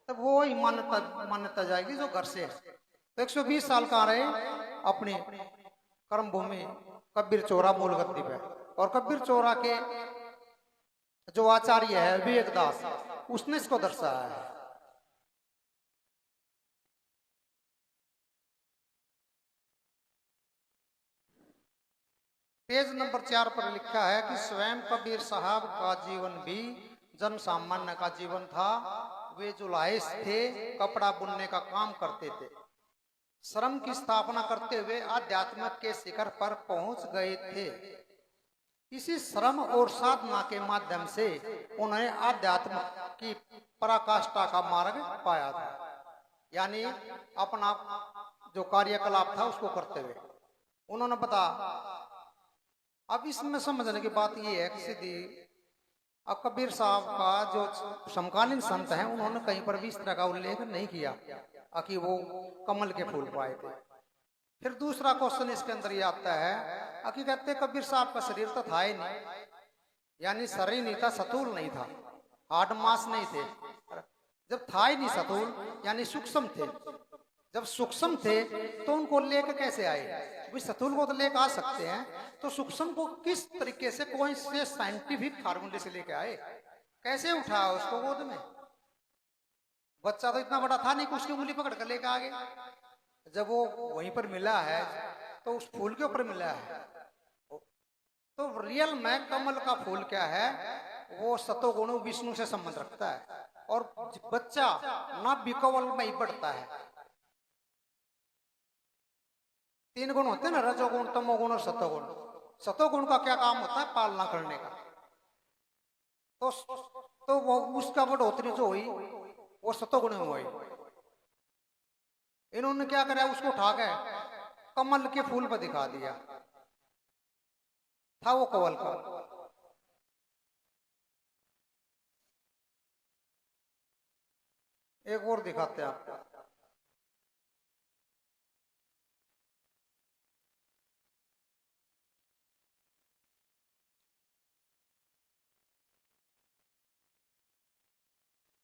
तब वो ही मान्यता मान्यता जाएगी जो घर से है। तो 120 साल का रहे अपनी कर्म भूमि कबीर चौरा मूल गद्दी पे। और कबीर चौरा के जो आचार्य है विवेकदास, उसने इसको दर्शाया है। पेज नंबर 4 पर लिखा है कि स्वयं कबीर साहब का जीवन भी जन सामान्य का जीवन था। वे जुलाहिस थे, कपड़ा बुनने का काम करते थे। श्रम की स्थापना करते हुए आध्यात्म के शिखर पर पहुंच गए थे। इसी श्रम और साधना के माध्यम से उन्होंने आध्यात्म की पराकाष्ठा का मार्ग पाया था। यानी अपना जो कार्यकलाप था उसको करते हुए उन्होंने बता। अब इसमें समझने की बात यह है कि सीधी अब कबीर साहब का जो समकालीन संत हैं उन्होंने कहीं पर भी इस तरह का उल्लेख नहीं किया कि वो कमल के फूल पाए थे। फिर दूसरा क्वेश्चन इसके अंदर ये आता है कि कहते कबीर साहब का शरीर तो था ही नहीं, यानी शरीर नहीं था, सतूल नहीं था, हाड मास नहीं थे। जब था ही नहीं सतूल यानी सूक्ष्म थे। जब सूक्ष्म थे तो उनको लेकर कैसे आए? भाई सतूल को तो लेकर आ सकते हैं, तो सूक्ष्म को किस तरीके से कौन से साइंटिफिक फार्मूले से लेके आए? कैसे उठाया उसको गोद में? बच्चा तो इतना बड़ा था नहीं कि उसकी उंगली पकड़ कर लेकर आ गए। जब वो वहीं पर मिला है तो उस फूल के ऊपर मिला है। तो रियल में कमल का फूल क्या है? वो सतोगुण विष्णु से संबंध रखता है। और बच्चा ना बिकवल में ही बढ़ता है। 3 गुण होते हैं ना, रजोगुण, तमोगुण और सतोगुण। सतोगुण का क्या काम होता है? पालना करने का। तो वो उसका बढ़ोतरी जो हुई वो सतोगुण में हुई। इन्होंने क्या करा? उसको उठा के कमल के फूल पर दिखा दिया। था वो कमल का। एक और दिखाते हैं आपको।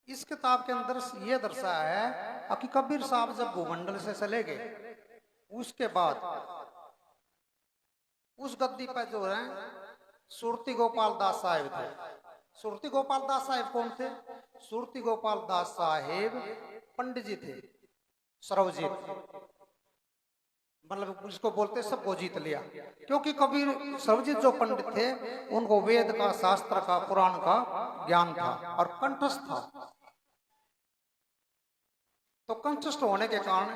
इस किताब के अंदर यह दर्शाया है कि कबीर साहब जब भूमंडल से चले गए उसके बाद उस गद्दी पर जो है सुरती गोपाल दास साहेब थे। सुरती गोपाल दास साहेब कौन थे? सुरती गोपाल दास साहेब पंडित जी थे, सर्वजीत, मतलब उसको बोलते सबको जीत लिया। क्योंकि कबीर सर्वजीत जो पंडित थे उनको वेद का, शास्त्र का, पुराण का ज्ञान था और कंठस्थ था। तो कंठस्थ होने के कारण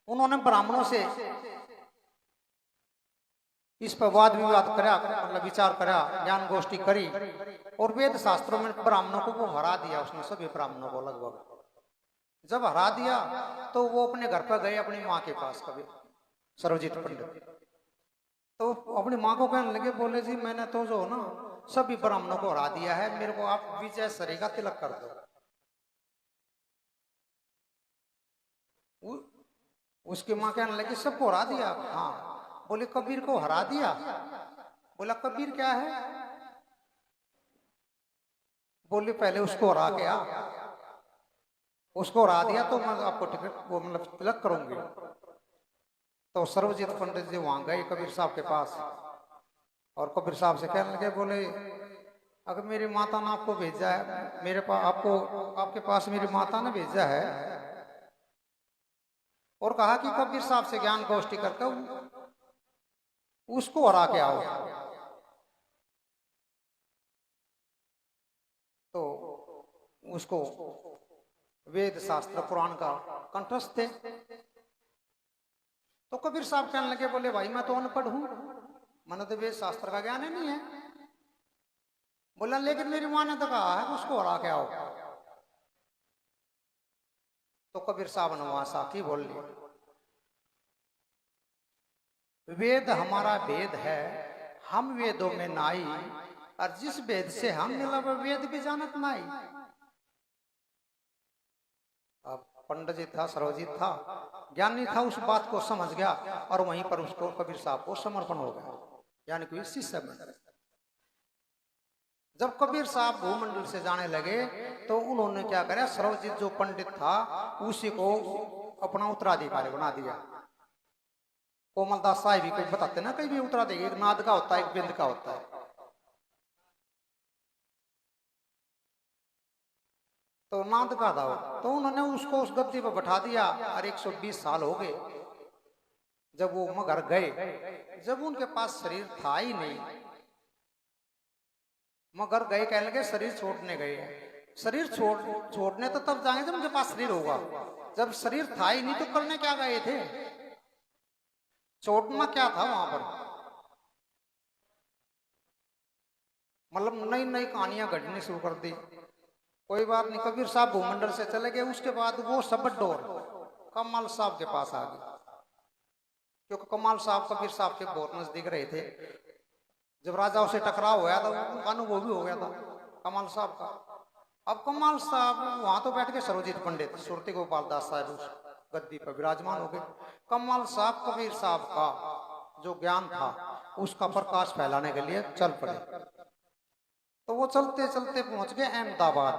उन्होंने ब्राह्मणों से इस पर वाद विवाद करा, मतलब विचार करा, ज्ञान गोष्ठी करी और वेद शास्त्रों में ब्राह्मणों को वो हरा दिया उसने, सभी ब्राह्मणों को लगभग। जब हरा दिया तो वो अपने घर पर गए अपनी माँ के पास, कभी सर्वजीत पंडित। तो अपनी माँ को कहने लगे, बोले जी मैंने तो जो ना सभी ब्राह्मणों को हरा दिया है, मेरे को आप विजय सरी का तिलक कर दो। उसकी माँ कहने लगी सबको हरा दिया? हाँ। बोले कबीर को हरा दिया? बोला कबीर क्या है? बोले पहले उसको हरा के आ। उसको हरा दिया तो मैं आपको टिकट वो मतलब तिलक करूंगी। तो सर्वजीत पंडित जी वहां गए कबीर साहब के पास और कबीर साहब से कहने लगे, बोले अगर मेरी माता ने आपको भेजा है, मेरे पास आपको, आपके पास मेरी माता ने भेजा है और कहा कि कबीर साहब से ज्ञान गोष्ठी करके उसको हरा के आओ। तो उसको वेद शास्त्र पुराण का कंठस्थ थे। तो कबीर साहब कहने लगे, बोले भाई मैं तो अनपढ़ हूं, मैंने तो वेद शास्त्र का ज्ञान ही नहीं है। बोला लेकिन मेरी मां ने तो कहा है उसको हरा के आओ। तो कबीर साहब ने वहां साखी बोल ली, वेद हमारा वेद है, हम वेदों में नाई, और जिस वेद से हम मिला वो वेद भी जानत नाई। अब पंडित जी था, सर्वजीत था, ज्ञानी था, उस बात को समझ गया और वहीं पर उसको कबीर साहब को समर्पण हो गया, यानी कि शिष्य बन गया। जब कबीर साहब भूमंडल से जाने लगे तो उन्होंने क्या करा, सर्वजित जो पंडित था उसी को अपना उत्तराधिकारी बना दिया। कोमलदास साहिब भी कहीं बताते ना, कहीं भी उत्तराधिकारी एक नाद का होता है, एक बिंद का होता है। तो नाद का था, तो उन्होंने उसको उस गद्दी पर बैठा दिया और 120 साल हो गए। जब वो मगर गए, जब उनके पास शरीर था ही नहीं, मगर गए, कहने लगे शरीर छोड़ने गए। शरीर छोड़ने तो तब जाएंगे जब उनके पास शरीर होगा। जब शरीर था ही नहीं तो करने क्या गए थे? छोड़ना क्या था वहां पर? मतलब नई नई कहानियां घटनी शुरू कर दी। कोई बात नहीं, कबीर साहब भूमंडल से चले गए। उसके बाद वो सब डोर कमाल साहब के पास आ गए, क्योंकि कमाल साहब कबीर साहब के बहुत नजदीक रहे थे। जब राजाओं से टकराव हुआ था, उनका अनुभव भी हो गया था कमाल साहब का। अब कमाल साहब वहां तो बैठ के सर्वजीत पंडित सुरती गोपाल दास साहब उस गद्दी पर विराजमान हो गए। कमाल साहब कबीर साहब का जो ज्ञान था उसका प्रकाश फैलाने के लिए चल पड़े। तो वो चलते चलते पहुंच गए अहमदाबाद,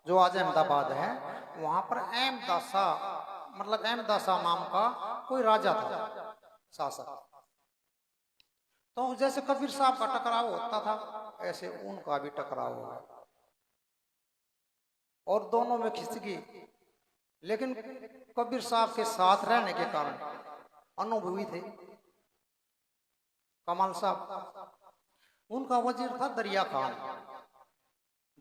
जो आज अहमदाबाद है। वहां पर अहमदासा, मतलब अहमदासा नाम का कोई राजा था, शासक। तो जैसे कबीर साहब का टकराव होता था ऐसे उनका भी टकराव हुआ और दोनों में खिंचगी। लेकिन कबीर साहब के साथ रहने के कारण अनुभवी थे कमाल साहब। उनका वजीर था दरिया खान।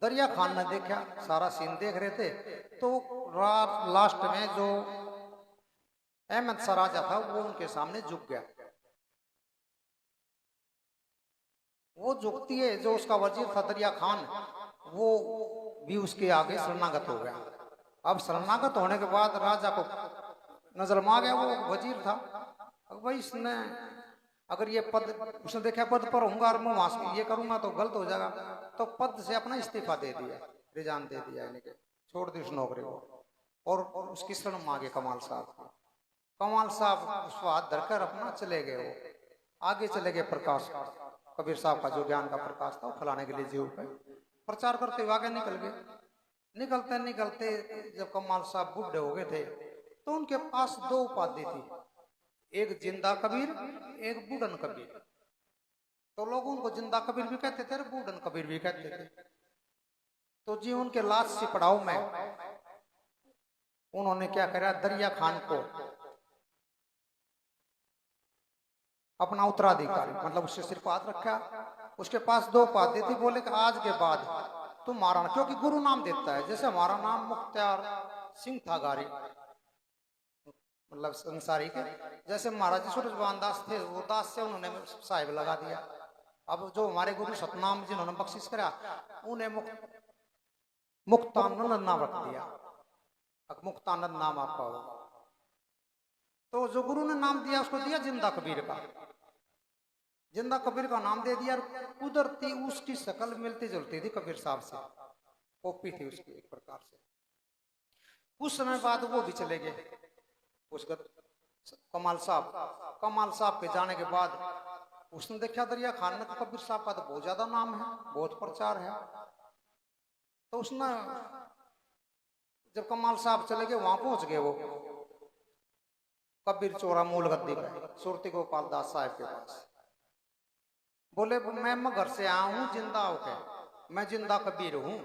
दरिया खान ने देखा, सारा सीन देख रहे थे। तो लास्ट में जो अहमद शाह राजा था वो उनके सामने झुक गया। वो झुकती है, जो उसका वजीर था दरिया खान, वो भी उसके आगे शरणागत हो गया। अब शरणागत होने के बाद राजा को नजर में आ गया, वो वजीर था। अब भाई इसने अगर ये पद, उसने देखा पद पर होऊंगा और मैं वहां से ये करूंगा तो गलत हो जाएगा, तो पद से अपना इस्तीफा दे दिया, रिजाइन दे दिया, यानी कि छोड़ दी उस नौकरी को। और उसकी शरण मांगे कमाल साहब को। कमाल साहब उसको हाथ धरकर अपना चले गए, वो आगे चले गए प्रकाश, कबीर साहब का जो ज्ञान का प्रकाश था वो फैलाने के लिए जीव पे प्रचार करते हुए आगे निकल गए। निकलते निकलते जब कमाल साहब बूढ़े हो गए थे तो उनके पास दो उपाधि थी, एक जिंदा कबीर, एक बूढ़न कबीर। तो लोग उनको जिंदा कबीर भी कहते थे और बूढ़न कबीर भी कहते थे। तो जी उनके लाश से पड़ाव में उन्होंने क्या करा, दरिया खान को अपना उत्तराधिकारी, मतलब उससे सिर्फ हाथ रखा। उसके पास दो उपाधि थी। बोले कि आज के बाद तुम्हारा, क्योंकि गुरु नाम देता है, जैसे हमारा नाम मुख्तार सिंह था गारी, मतलब संसारी के, जैसे महाराज जी सूरजबान दास थे, वो दास से उन्होंने साहिब लगा दिया। अब जो हमारे गुरु सतनाम जिन्होंने बख्शिश करा, उन्हें मुक्तानंद नाम रख दिया। मुक्तानंद नाम आपका होगा। तो जो गुरु ने नाम दिया उसको दिया जिंदा कबीर का। जिंदा कबीर का नाम दे दिया। कुदरती उसकी शक्ल मिलती जुलती थी कबीर साहब से, कॉपी थी उसकी एक प्रकार से। कुछ समय बाद वो भी चले गए उस कमाल साहब के जाने के बाद उसने देखा दरिया खान में तो कबीर साहब का तो बहुत ज्यादा नाम है, बहुत प्रचार है। तो उसने जब कमाल साहब चले गए वहां पहुंच गए वो कबीर चौरा मूल गद्दी पर सुरती गोपाल दास साहब के पास। बोले मैं घर से आया हूं जिंदा होकर, मैं जिंदा कबीर हूं,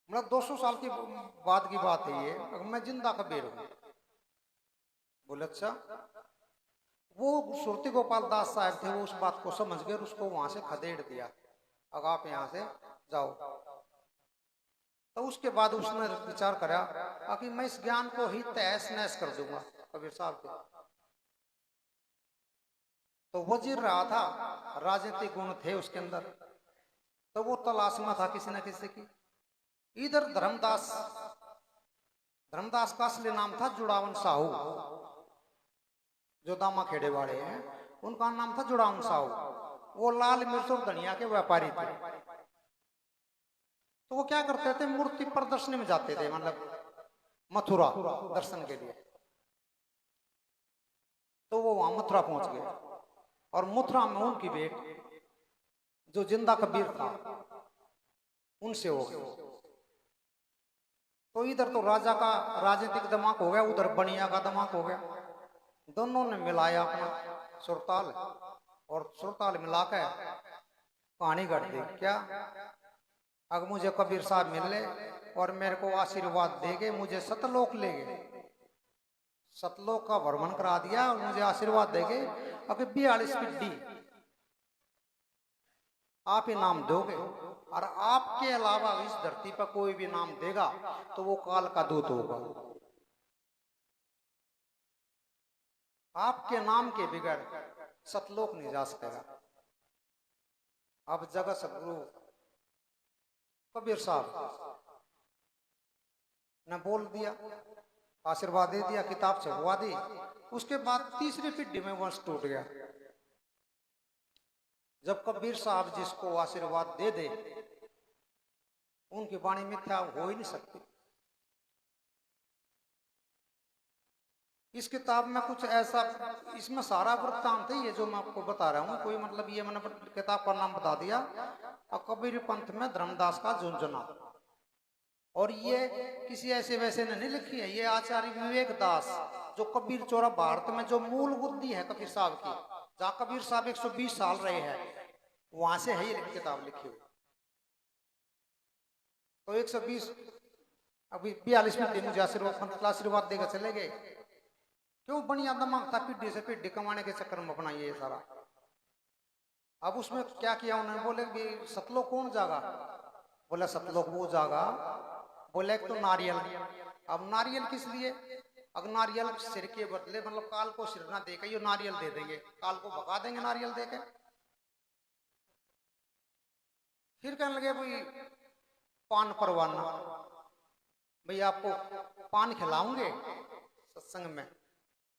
मतलब 200 साल की बाद की बात है ये, मैं जिंदा कबीर हूं। बोले अच्छा। वो सुरती गोपाल दास साहब थे, वो उस बात को समझ गए, उसको वहां से खदेड़ दिया, अब आप यहां से जाओ। तो उसके बाद उसने विचार करा कि मैं इस ज्ञान को ही तहस नहस कर दूंगा कबीर साहब के। तो वजीर रहा था, राजनीतिक गुण थे उसके अंदर, तो वो तलाश में था किसी न किसी की। इधर धर्मदास का असली नाम था जुड़ावन साहू, जो दामा खेड़े वाले हैं उनका नाम था जुड़ावन साहू। वो लाल मिर्च और धनिया के व्यापारी थे। तो वो क्या करते थे, मूर्ति प्रदर्शनी में जाते थे, मतलब मथुरा दर्शन के लिए। तो वो वहां मथुरा पहुंच गए और मथुरा में उनकी भेंट जो जिंदा कबीर था उनसे हो गया। तो इधर तो राजा का राजनीतिक दिमाग हो गया, उधर बनिया का दिमाग हो गया। दोनों ने मिलाया अपना सुरताल, और सुरताल मिला के कहानी कर दी। क्या, अगर मुझे कबीर साहब मिल ले और मेरे को आशीर्वाद देंगे, मुझे सतलोक ले गए, सतलोक का भ्रमण करा दिया और मुझे आशीर्वाद देंगे, अगर 42 पिड्डी आप ही नाम दोगे, और आपके अलावा इस धरती पर कोई भी नाम देगा तो वो काल का दूत होगा। आपके नाम के बगैर सतलोक नहीं जा सकेगा। अब जगत सदगुरु कबीर साहब ने बोल दिया, आशीर्वाद दे दिया, किताब छपवा दी। उसके बाद तीसरी पिड्डी में वंश टूट गया। जब कबीर साहब जिसको आशीर्वाद दे दे, उनकी वाणी मिथ्या हो ही नहीं सकती। इस किताब में कुछ ऐसा, इसमें सारा वृत्तांत है ये जो मैं आपको बता रहा हूँ। कोई मतलब ये मैंने किताब का नाम बता दिया, और कबीर पंथ में धर्मदास का झुंझुना। और ये किसी ऐसे वैसे ने नहीं लिखी है, ये आचार्य विवेक दास, जो कबीर चौरा भारत में जो मूल बुद्धि है कबीर साहब की, जहाँ कबीर साहब 120 साल रहे हैं, वहां से है ये किताब लिखी हुई। तो 120 अभी 42 में मुझे आशीर्वाद देकर चले गए। क्यों, बढ़िया दिमाग था, पिड्डी से पिड्डी कमाने के चक्कर में अपना ये सारा। अब उसमें क्या किया उन्होंने, बोले कि सतलोक कौन जागा? बोला सतलोक वो जागा, बोले एक तो नारियल। अब नारियल किस लिए? अगर नारियल सिर के बदले, मतलब काल को सिर ना देके ये नारियल दे देंगे, काल को भगा देंगे नारियल देके। फिर कहने लगे भाई पान परवाना, भाई आपको पान खिलाऊंगे सत्संग में,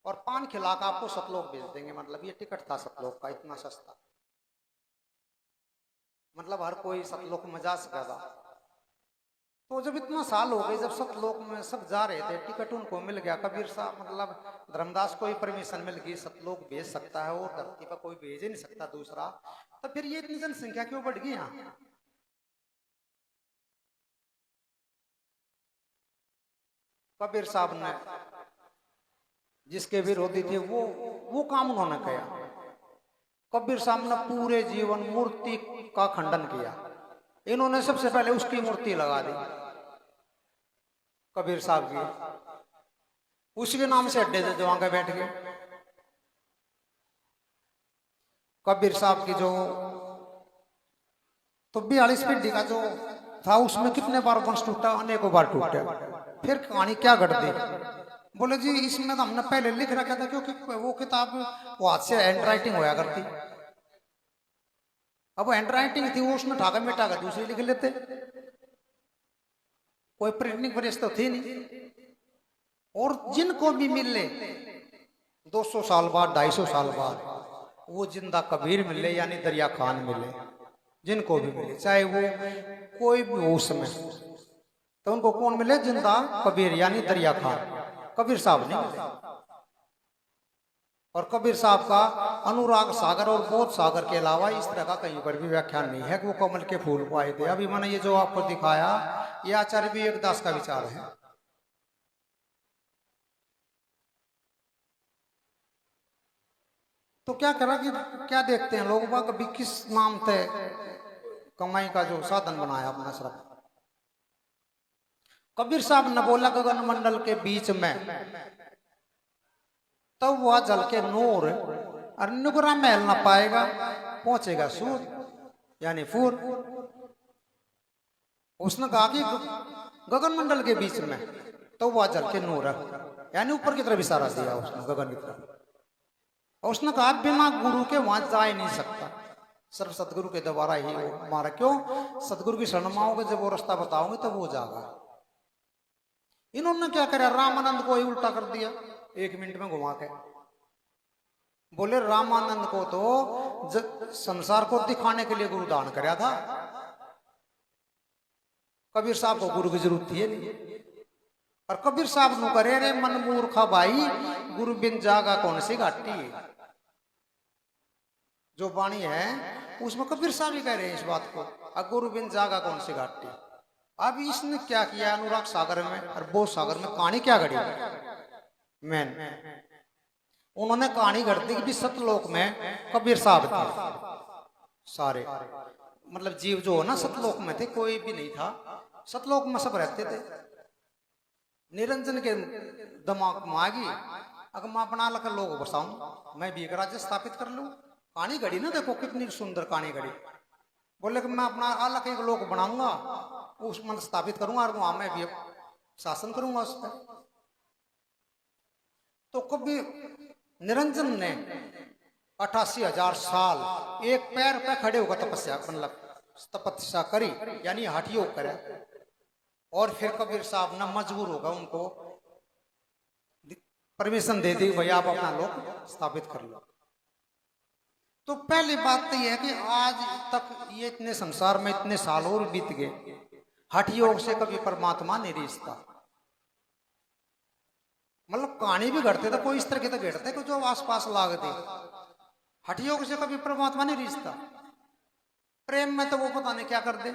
और पान खिला कर आपको सतलोक भेज देंगे। मतलब ये टिकट था सतलोक का, इतना सस्ता, मतलब हर कोई सतलोक में जा सका था। तो जब इतना साल हो गए, जब सतलोक में सब जा रहे थे, टिकट उनको मिल गया, कबीर साहब मतलब धर्मदास को ही परमिशन मिल गई, सतलोक भेज सकता है और धरती पर कोई भेज ही नहीं सकता दूसरा। तो फिर ये इतनी जनसंख्या क्यों बढ़ गई यहाँ? कबीर साहब ने जिसके विरोधी थे वो काम उन्होंने किया। कबीर साहब ने पूरे जीवन मूर्ति का खंडन किया। इन्होंने सबसे पहले उसकी मूर्ति लगा दी कबीर साहब की, उसके नाम से अड्डे से जमा के बैठ गए। कबीर साहब की जो तो 42 पिड्डी का जो था, उसमें कितने बार वंश टूटा? अनेकों बार टूटा। फिर कहानी क्या घट दी? बोले जी इसमें तो हमने पहले लिख रखा था, क्योंकि वो किताब वो हाथ से हैंड राइटिंग होया करती। अब हैंड राइटिंग थी, वो उसमें ठाका मिटा कर दूसरी लिख लेते, कोई प्रिंटिंग प्रेस तो थी नहीं। और जिनको भी मिले 200 साल बाद, 250 साल बाद, वो जिंदा कबीर मिले यानी दरिया खान मिले, जिनको भी मिले, चाहे वो कोई भी हो उसमें, तो उनको कौन मिले? जिंदा कबीर यानी दरिया खान। कबीर साहब नहीं मिले। और कबीर साहब का अनुराग सागर और बोध सागर के अलावा इस तरह का कहीं पर भी व्याख्यान नहीं है कि वो कमल के फूल को आए थे। अभी मैंने ये जो आपको दिखाया, ये आचार्य विवेक दास का विचार है। तो क्या करा कि क्या देखते हैं लोग बाग, कभी किस नाम से कमाई का जो साधन बनाया अपना सिर्फ। कबीर साहब ने बोला गगन मंडल के बीच में, तब वह जल के नूर और नुगरा महल ना पाएगा, पहुंचेगा सूर यानी फूर। उसने कहा कि गगन मंडल के बीच में, तो वह जल के नूर है यानी ऊपर की तरफ इशारा दिया उसने, गगन की तरफ। और उसने कहा बिना गुरु के वहां जा ही नहीं सकता, सिर्फ सतगुरु के द्वारा ही वो हमारा। क्यों? सतगुरु की शरण में आओगे, जब वो रास्ता बताओगे तो वो जागा। इन्होंने क्या करा, रामानंद को ही उल्टा कर दिया 1 मिनट में घुमा के। बोले रामानंद को तो संसार को दिखाने के लिए गुरु दान कराया था, कबीर साहब को गुरु की जरूरत थी नहीं। और कबीर साहब नु करे रे मन मूर्खा भाई, गुरु बिन जागा कौन सी घाटी। जो वाणी है उसमें कबीर साहब ही कह रहे हैं इस बात को, गुरु बिन जागा कौन सी घाटी। अब इसने क्या किया, अनुराग सागर में और बोध सागर में कहानी क्या घड़ी मैन, उन्होंने कहानी घड़ दी कि सतलोक में कबीर साहब थे सारे, मतलब जीव जो हो ना सतलोक में थे, कोई भी नहीं था, सतलोक में सब रहते थे। निरंजन के दिमाग में आ गई, अगर मैं अपना अलग लोग बसाऊं, मैं भी एक राज्य स्थापित कर लूं। कहानी घड़ी ना, देखो कितनी सुंदर कहानी घड़ी। बोले कि मैं अपना अलग एक लोक बनाऊंगा, उस मन स्थापित करूंगा और वहां मैं भी शासन करूंगा उस पर। तो कभी निरंजन ने 88,000 साल एक पैर पे खड़े होकर तपस्या मतलब तपस्या करी, यानी हठ योग करे। और फिर कबीर साहब ना मजबूर होगा उनको परमिशन दे दी, भैया आप अपना लोक स्थापित कर लो। तो पहली बात तो यह है कि आज तक ये इतने संसार में इतने साल और बीत गए, हठ योग से कभी परमात्मा नहीं रिश्ता, मतलब कहानी भी घटते तो कोई इस तरह के तो घटते कि जो आसपास लागते, हठ योग से कभी परमात्मा नहीं रिश्ता। प्रेम में तो वो पता नहीं क्या कर दे,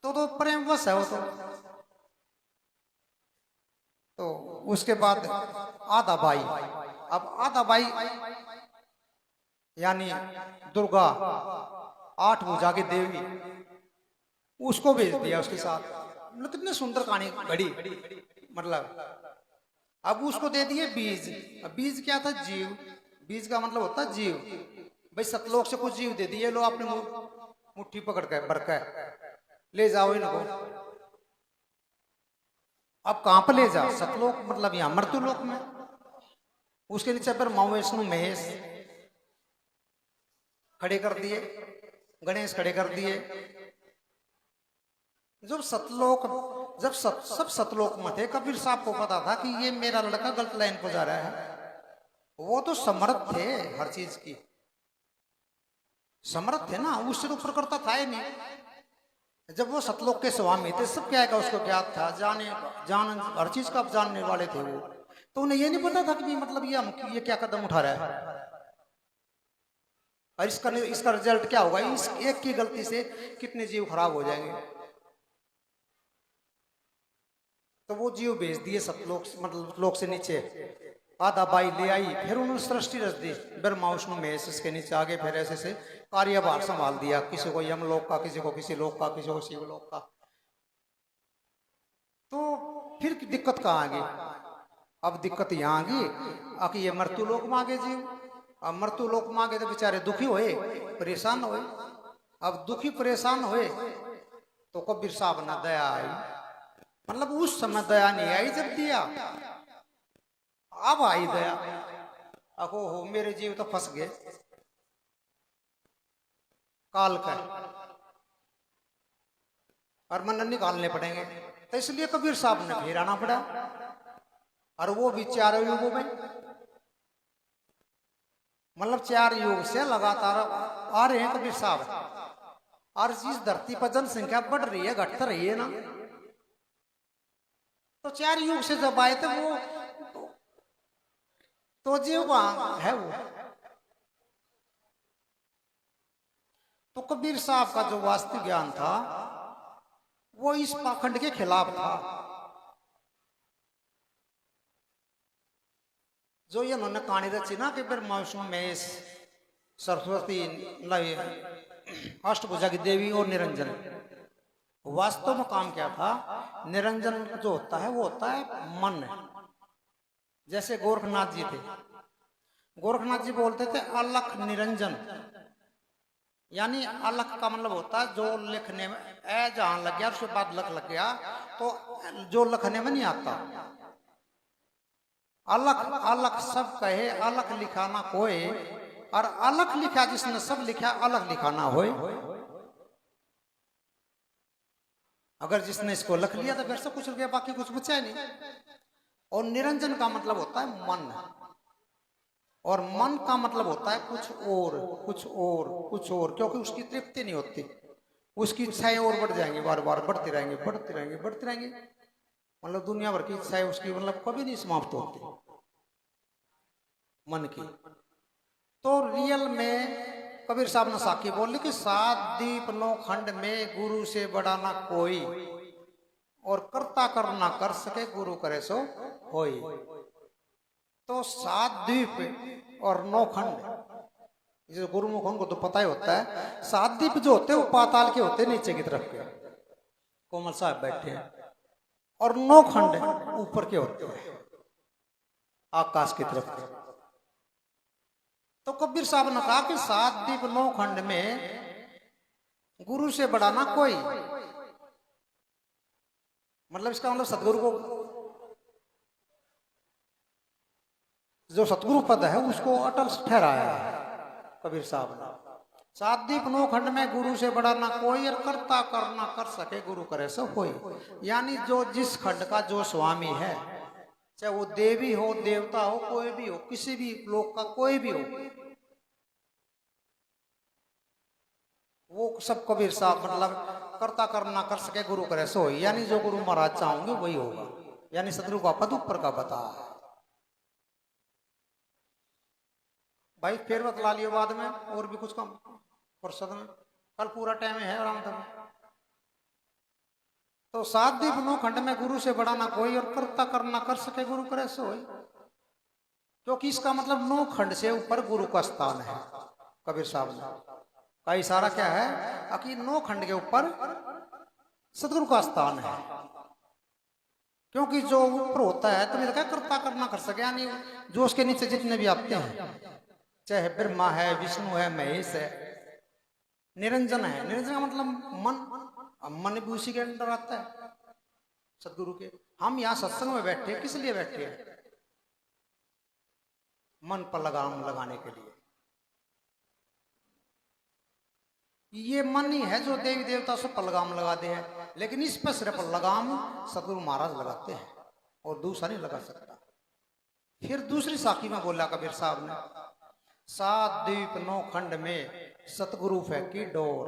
तो प्रेम बस है वो तो उसके बाद आधा भाई, अब आधा भाई यानी दुर्गा 8 भुजा की देवी, उसको भेज दिया उसके साथ। मतलब कितनी सुंदर कहानी घड़ी, मतलब अब उसको दे दिए बीज। बीज क्या था, जीव। बीज का मतलब होता है जीव। भाई सतलोक से कुछ जीव दे दिए, लो आपने मुट्ठी पकड़ के भर के ले जाओ इनको। अब कहां पर ले जाओ, सतलोक मतलब यहां मृत्युलोक में। उसके नीचे पर माओ विष्णु महेश खड़े कर दिए, गणेश खड़े कर दिए। जब सब सतलोक में थे, कबीर साहब को पता था कि ये मेरा लड़का गलत लाइन पर जा रहा है। वो तो समर्थ थे, हर चीज की समर्थ थे ना, उससे तो प्रकर्ता था ही नहीं। जब वो सतलोक के स्वामी थे, सब क्या है उसको ज्ञात था, जान हर चीज का जानने वाले थे वो। तो उन्हें ये नहीं पता था कि मतलब ये क्या कदम उठा रहा है और इसका रिजल्ट क्या होगा, इस एक की गलती से कितने जीव खराब हो जाएंगे। तो वो जीव भेज दिए सतलोक मतलब लोक से नीचे, आधा बाई ले आई। फिर उन्होंने सृष्टि रच दी, ब्रह्मा विष्णु महेश इसके नीचे आगे। फिर ऐसे से कार्यभार संभाल दिया, किसी को यमलोक का, किसी को किसी लोक का, किसी को शिवलोक का। तो फिर दिक्कत कहाँ आ गई, अब दिक्कत यहाँ आ गई आकि ये मृत्यु लोक मांगे जीव। अब मृत्यु लोक मांगे तो बेचारे दुखी हुए, परेशान हुए। अब दुखी परेशान हुए तो कबीर साहब ना दया आई, मतलब उस समय दया नहीं आई जब दिया, अब आई दया। अको हो मेरे जीव तो फंस गए काल का, और मन निकालने पड़ेंगे। तो इसलिए कबीर साहब ने फिर आना पड़ा, और वो भी 4 युगों में, मतलब 4 युग से लगातार आ रहे हैं कबीर साहब। और जिस धरती पर जनसंख्या बढ़ रही है, घटता रही है ना, तो 4 युग से जब आए थे वो तो जीव वहां है वो। तो कबीर साहब का जो वास्तविक ज्ञान था वो इस पाखंड के खिलाफ था, जो ये उन्होंने कहानी रची ना कि ब्रह्मा विष्णु महेश सरस्वती अष्टभुजा की देवी और निरंजन। वास्तव में काम क्या था, निरंजन जो होता है वो होता है मन। जैसे गोरखनाथ जी थे, गोरखनाथ जी बोलते थे अलख निरंजन, यानी अलख का मतलब होता है जो लिखने में ए जहां लग गया उसके बाद लख गया, तो जो लिखने में नहीं आता। अलख अलख सब कहे, अलख लिखा ना कोई, और अलख लिखा जिसने सब लिखा, अलग लिखा ना होए। अगर जिसने इसको लिख लिया तो फिर सब कुछ गया, बाकी कुछ बचा नहीं। और निरंजन का मतलब होता है मन, और मन का मतलब होता है कुछ और कुछ और कुछ और, क्योंकि उसकी तृप्ति नहीं होती, उसकी इच्छाएं और बढ़ जाएंगी, बार बार बढ़ती रहेंगी बढ़ती रहेंगी बढ़ती रहेंगी। मतलब दुनिया भर की इच्छाएं उसकी मतलब कभी नहीं समाप्त होती मन की। तो रियल में कबीर साहब ने साखी बोली कि 7 दीप 9 खंड में गुरु से बड़ा ना कोई, और करता कर ना कर सके गुरु करे सो होई। तो 7 द्वीप और 9 खंड, जैसे गुरुमुखों को तो पता ही होता है, 7 द्वीप जो होते हैं वो पाताल के होते हैं, नीचे की तरफ के, कोमल साहब बैठे हैं, और 9 खंड ऊपर के होते हैं, आकाश की तरफ के। तो कबीर साहब ने कहा कि 7 द्वीप 9 खंड में गुरु से बड़ा ना कोई, मतलब इसका मतलब सतगुरु को, जो सतगुरु पद है उसको अटल ठहराया है कबीर साहब ने। 7 द्वीप 9 खंड में गुरु से बड़ा ना कोई, और करता कर ना कर सके गुरु करे सो होई। यानी जो जिस खंड का जो स्वामी है, चाहे वो देवी हो, देवता हो, कोई भी हो, किसी भी लोक का कोई भी हो, वो सब कबीर साहब मतलब करता कर ना कर सके गुरु करे सो होई। यानी जो गुरु महाराज चाहोगे वही होगा। यानी सतगुरु का पद ऊपर का बता है भाई। फिर बतला लियो बाद में, और भी कुछ कम फुर्सत में, कल पूरा टाइम है आराम से। तो 7 द्वीप 9 खंड में गुरु से बड़ा ना कोई, और करता कर ना कर सके गुरु करे सो होई। क्योंकि इसका मतलब 9 खंड से ऊपर गुरु का स्थान है। कबीर साहब का इशारा क्या है कि 9 खंड के ऊपर सतगुरु का स्थान है। क्योंकि जो ऊपर होता है तो मेरा क्या करता करना कर सके, यानी जो उसके नीचे जितने भी आते हैं, चाहे ब्रह्मा है, विष्णु है, महेश है, निरंजन है। निरंजन का मतलब मन भी उसी के अंदर आता है सतगुरु के। हम यहाँ सत्संग में बैठे किस लिए बैठे हैं? मन पर लगाम लगाने के लिए। ये मन ही है जो देवी देवता सब पर लगाम लगाते हैं, लेकिन इस पर सिर्फ लगाम सतगुरु महाराज लगाते हैं और दूसरा नहीं लगा सकता। फिर दूसरी साखी में बोला कबीर साहब ने, 7 द्वीप 9 खंड में सतगुरु फेंकी डोर।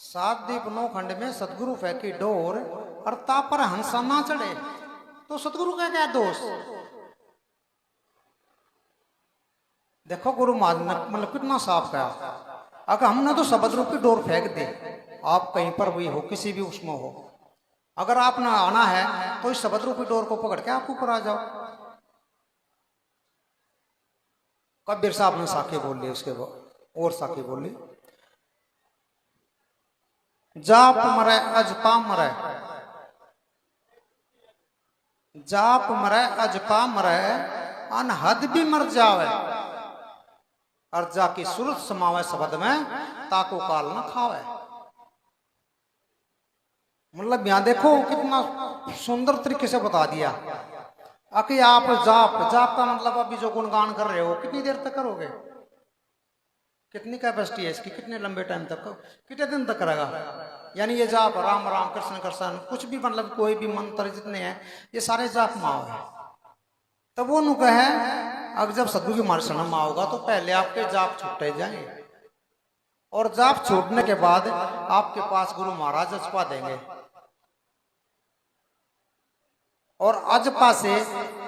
7 द्वीप 9 खंड में सतगुरु फेंकी डोर, और ता पर हंसा ना चढ़े। तो सतगुरु का क्या दोष? देखो गुरु महाराज ने मतलब कितना साफ कहा। अगर हमने तो शब्द रूपी डोर फेंक दे, आप कहीं पर भी हो, किसी भी उसमें हो, अगर आपने आना है तो इस शब्द रूपी डोर को पकड़ के आप ऊपर आ जाओ। कबीर साहब ने साखी बोल ली, उसके बाद और साखी बोली, जाप मरे अजपा मरे, जाप मरे अजपा मरे, अनहद भी मर जावे, और जाकी सूरत समावे शब्द में, ताको काल न खावे। मतलब यहां देखो कितना सुंदर तरीके से बता दिया कि आप जाप, जाप का मतलब अभी जो गुणगान कर रहे हो कितनी देर तक करोगे, कितनी कैपेसिटी है इसकी, कितने लंबे टाइम तक, कितने दिन तक करेगा। यानी ये जाप राम राम कृष्ण कृष्ण कुछ भी मतलब कोई भी मंत्र जितने हैं ये सारे जाप माओ है। तब वो नु कहे अब जब सदगुरु की मार्ग शरण में आओगा तो पहले आपके जाप छूटे जाएंगे, और जाप छूटने के बाद आपके पास गुरु महाराज अजपा देंगे, और अजपा से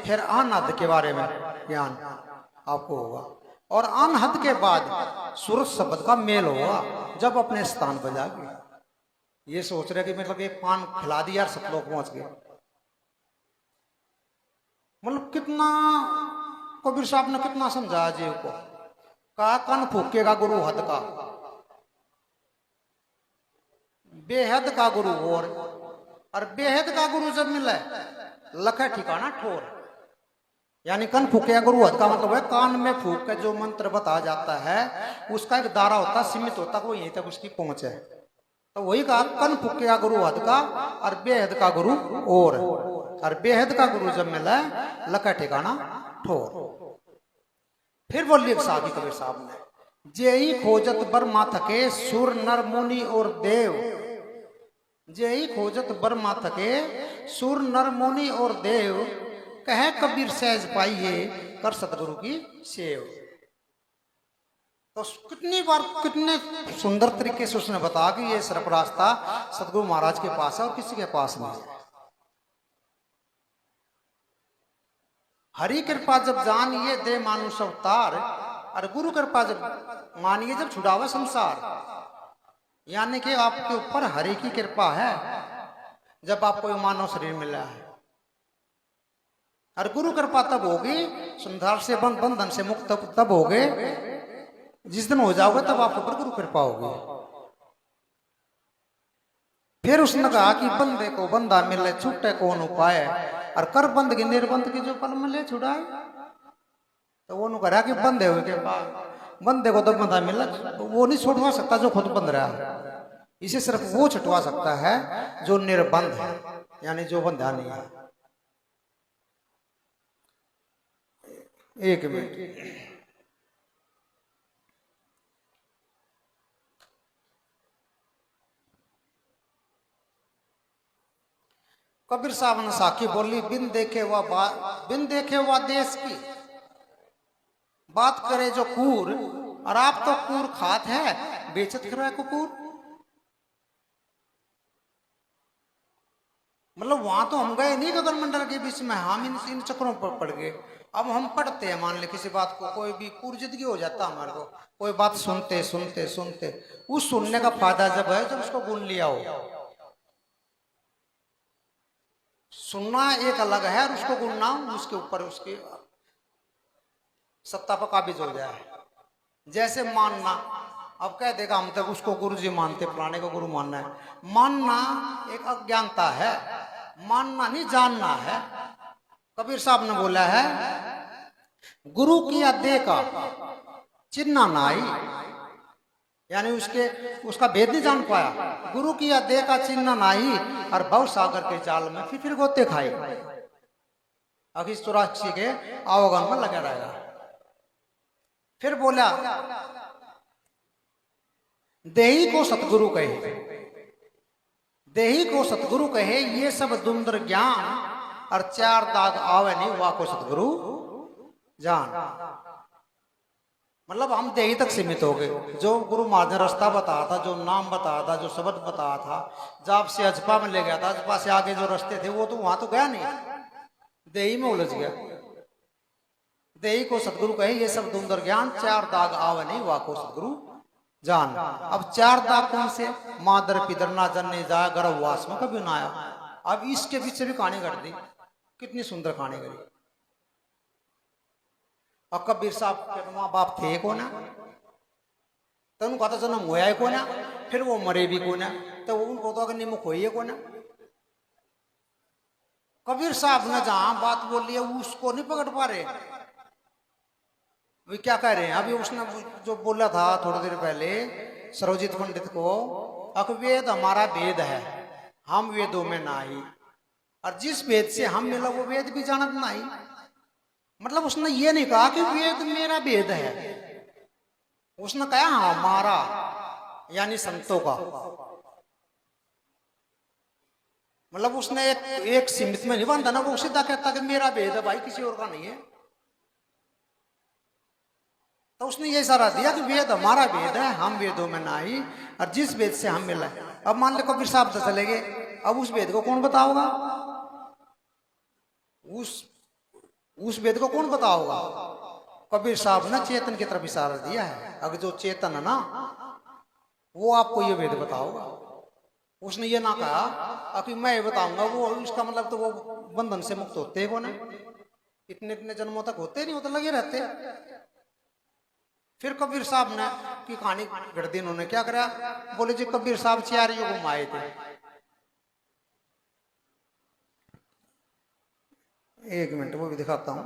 फिर अनहद के बारे में ज्ञान आपको होगा, और अनहद के बाद सूरत शब्द का मेल होगा जब अपने स्थान पर जाएंगे। ये सोच रहे कि मतलब एक पान खिला दिया और सतलोक पहुंच गए। मतलब कितना कबीर साहब ने कितना समझाया जीव को। कहा कन फूकेगा गुरु हद का, बेहद का गुरु और बेहद का गुरु जब मिले लखे ठिकाना ठोर। यानी कन फूकेगा गुरु हद का मतलब है कान में फूक के जो मंत्र बताया जाता है उसका एक दायरा होता, सीमित होता, वो यहीं तक उसकी पहुंच है। तो वही कहा कन फूकेगा गुरु हद का और बेहद का गुरु और बेहद का गुरु जब मिला लका ठिकाना ठोर। फिर बोलिए साधी कबीर साहब ने, जेई खोजत बर्मा थके सुर नर मुनि और देव, जेई खोजत बर्मा थके सुर नर मुनि और देव, कहे कबीर सहज पाइए कर सतगुरु की सेव। तो कितनी बार कितने सुंदर तरीके से उसने बताया कि ये सिर्फ रास्ता सतगुरु महाराज के पास है और किसी के पास नहीं है। हरि कृपा जब जानिए दे मानुष अवतार, और गुरु कृपा जब मानिए जब छुड़ावा संसार। यानी कि आपके ऊपर हरि की कृपा है जब आपको मानव शरीर मिला है, और गुरु कृपा तब होगी, संसार से बंधन से मुक्त तब होगे जिस दिन हो जाओगे, तब आपके ऊपर गुरु कृपा होगी। फिर उसने कहा कि बंदे को बंदा मिले छूटे कौन उपाय, और कर बंद की निर्बंध की जो पल मिले छुड़ाए। तो वो कहा कि बंदे हुए के बंदे को तो बंदा मिला, तो वो नहीं छुड़वा सकता जो खुद बंद रहा है। इसे सिर्फ वो छुटवा सकता है जो निर्बंध है, यानी जो बंधा नहीं है। एक मिनट। कबीर साहब ने साखी बोली, बिन देखे हुआ देश की बात करे जो कूर, और आप तो कूर खात है बेचत कर कुकूर। मतलब वहां तो हम गए नहीं गगन मंडल के बीच में, हम इन चक्रों पर पड़ गए। अब हम पढ़ते हैं, मान ले किसी बात को, कोई भी कुर्जिदगी हो जाता हमारे को, कोई बात सुनते सुनते सुनते, उस सुनने का फायदा जब है जब उसको गुण लिया हो। सुनना एक अलग है, और उसको गुणना उसके ऊपर उसकी सत्ता पर काबिज हो जाए। जैसे मानना, अब कह देगा हम तक उसको गुरु जी मानते, पुराने को गुरु मानना है। मानना एक अज्ञानता है, मानना नहीं जानना है। कबीर साहब ने बोला है, गुरु की अध्याय का चिन्ह नाई, यानी उसका भेद नहीं जान पाया। गुरु की अध्याय का चिन्ह नाई, और भव सागर के जाल में फिर गोते खाए। अब इस 84 के आवागमन में लगा रहेगा। फिर बोला, देही को सतगुरु कहे, देही को सतगुरु कहे, ये सब दुंदर ज्ञान, और 4 दाग आवे नहीं वाह को सतगुरु जान। मतलब हम देही तक सीमित हो गए। जो गुरु महाराज ने रास्ता बताया था, जो नाम बताया था, जो शब्द बताया था, जब से अजपा में ले गया था, अजपा से आगे जो रास्ते थे वो तो वहां तो गया नहीं, देही में उलझ गया। देही को सतगुरु कहे, ये सब दुंदर ज्ञान, 4 दाग आवे नहीं वाह को सतगुरु जान। अब 4 दाग कौन से? मादर पिदर ना जन्ने जाए गर्भवास में कभी ना आया। अब इसके पीछे भी कहानी कर दी, कितनी सुंदर कहानी करी। और कबीर साहब के माँ बाप थे को ना, तो उनको तो जन्म होया को ना, फिर वो मरे भी को ना, तो उनको तो अगर निमुख होइए को ना। कबीर साहब ने जहां बात बोली है उसको नहीं पकड़ पा रहे। वे क्या कह रहे हैं? अभी उसने जो बोला था थोड़ी देर पहले सर्वजित पंडित को, अक वेद हमारा वेद है, हम वेदों में नाही, और जिस वेद से हम मिला वो वेद भी जानत नहीं। मतलब उसने ये नहीं कहा कि वेद मेरा वेद है, उसने कहा हमारा, यानी संतों का। मतलब उसने एक सीमित में नहीं बांधा ना, वो सीधा कहता कि मेरा वेद है भाई, किसी और का नहीं है। तो उसने ये इशारा दिया कि वेद हमारा वेद है, हम वेदों में नाही, और जिस वेद से हम मिला है। अब मान ले कबीर साहब तो चले गए, अब उस वेद को कौन बताओगा? उस वेद को कौन बताओगा? कबीर साहब ने चेतन की तरफ इशारा दिया है। अगर जो चेतन है ना, वो आपको ये वेद बताओगा। उसने ये ना कहा कि मैं ये बताऊंगा, वो इसका मतलब तो वो बंधन से मुक्त होते को ना, इतने इतने जन्मों तक होते नहीं, होते लगे रहते। फिर कबीर साहब ने की कहानी घड़ दी। उन्होंने क्या करा? बोले जी कबीर साहब 4 युग में आए थे। एक मिनट वो भी दिखाता हूं।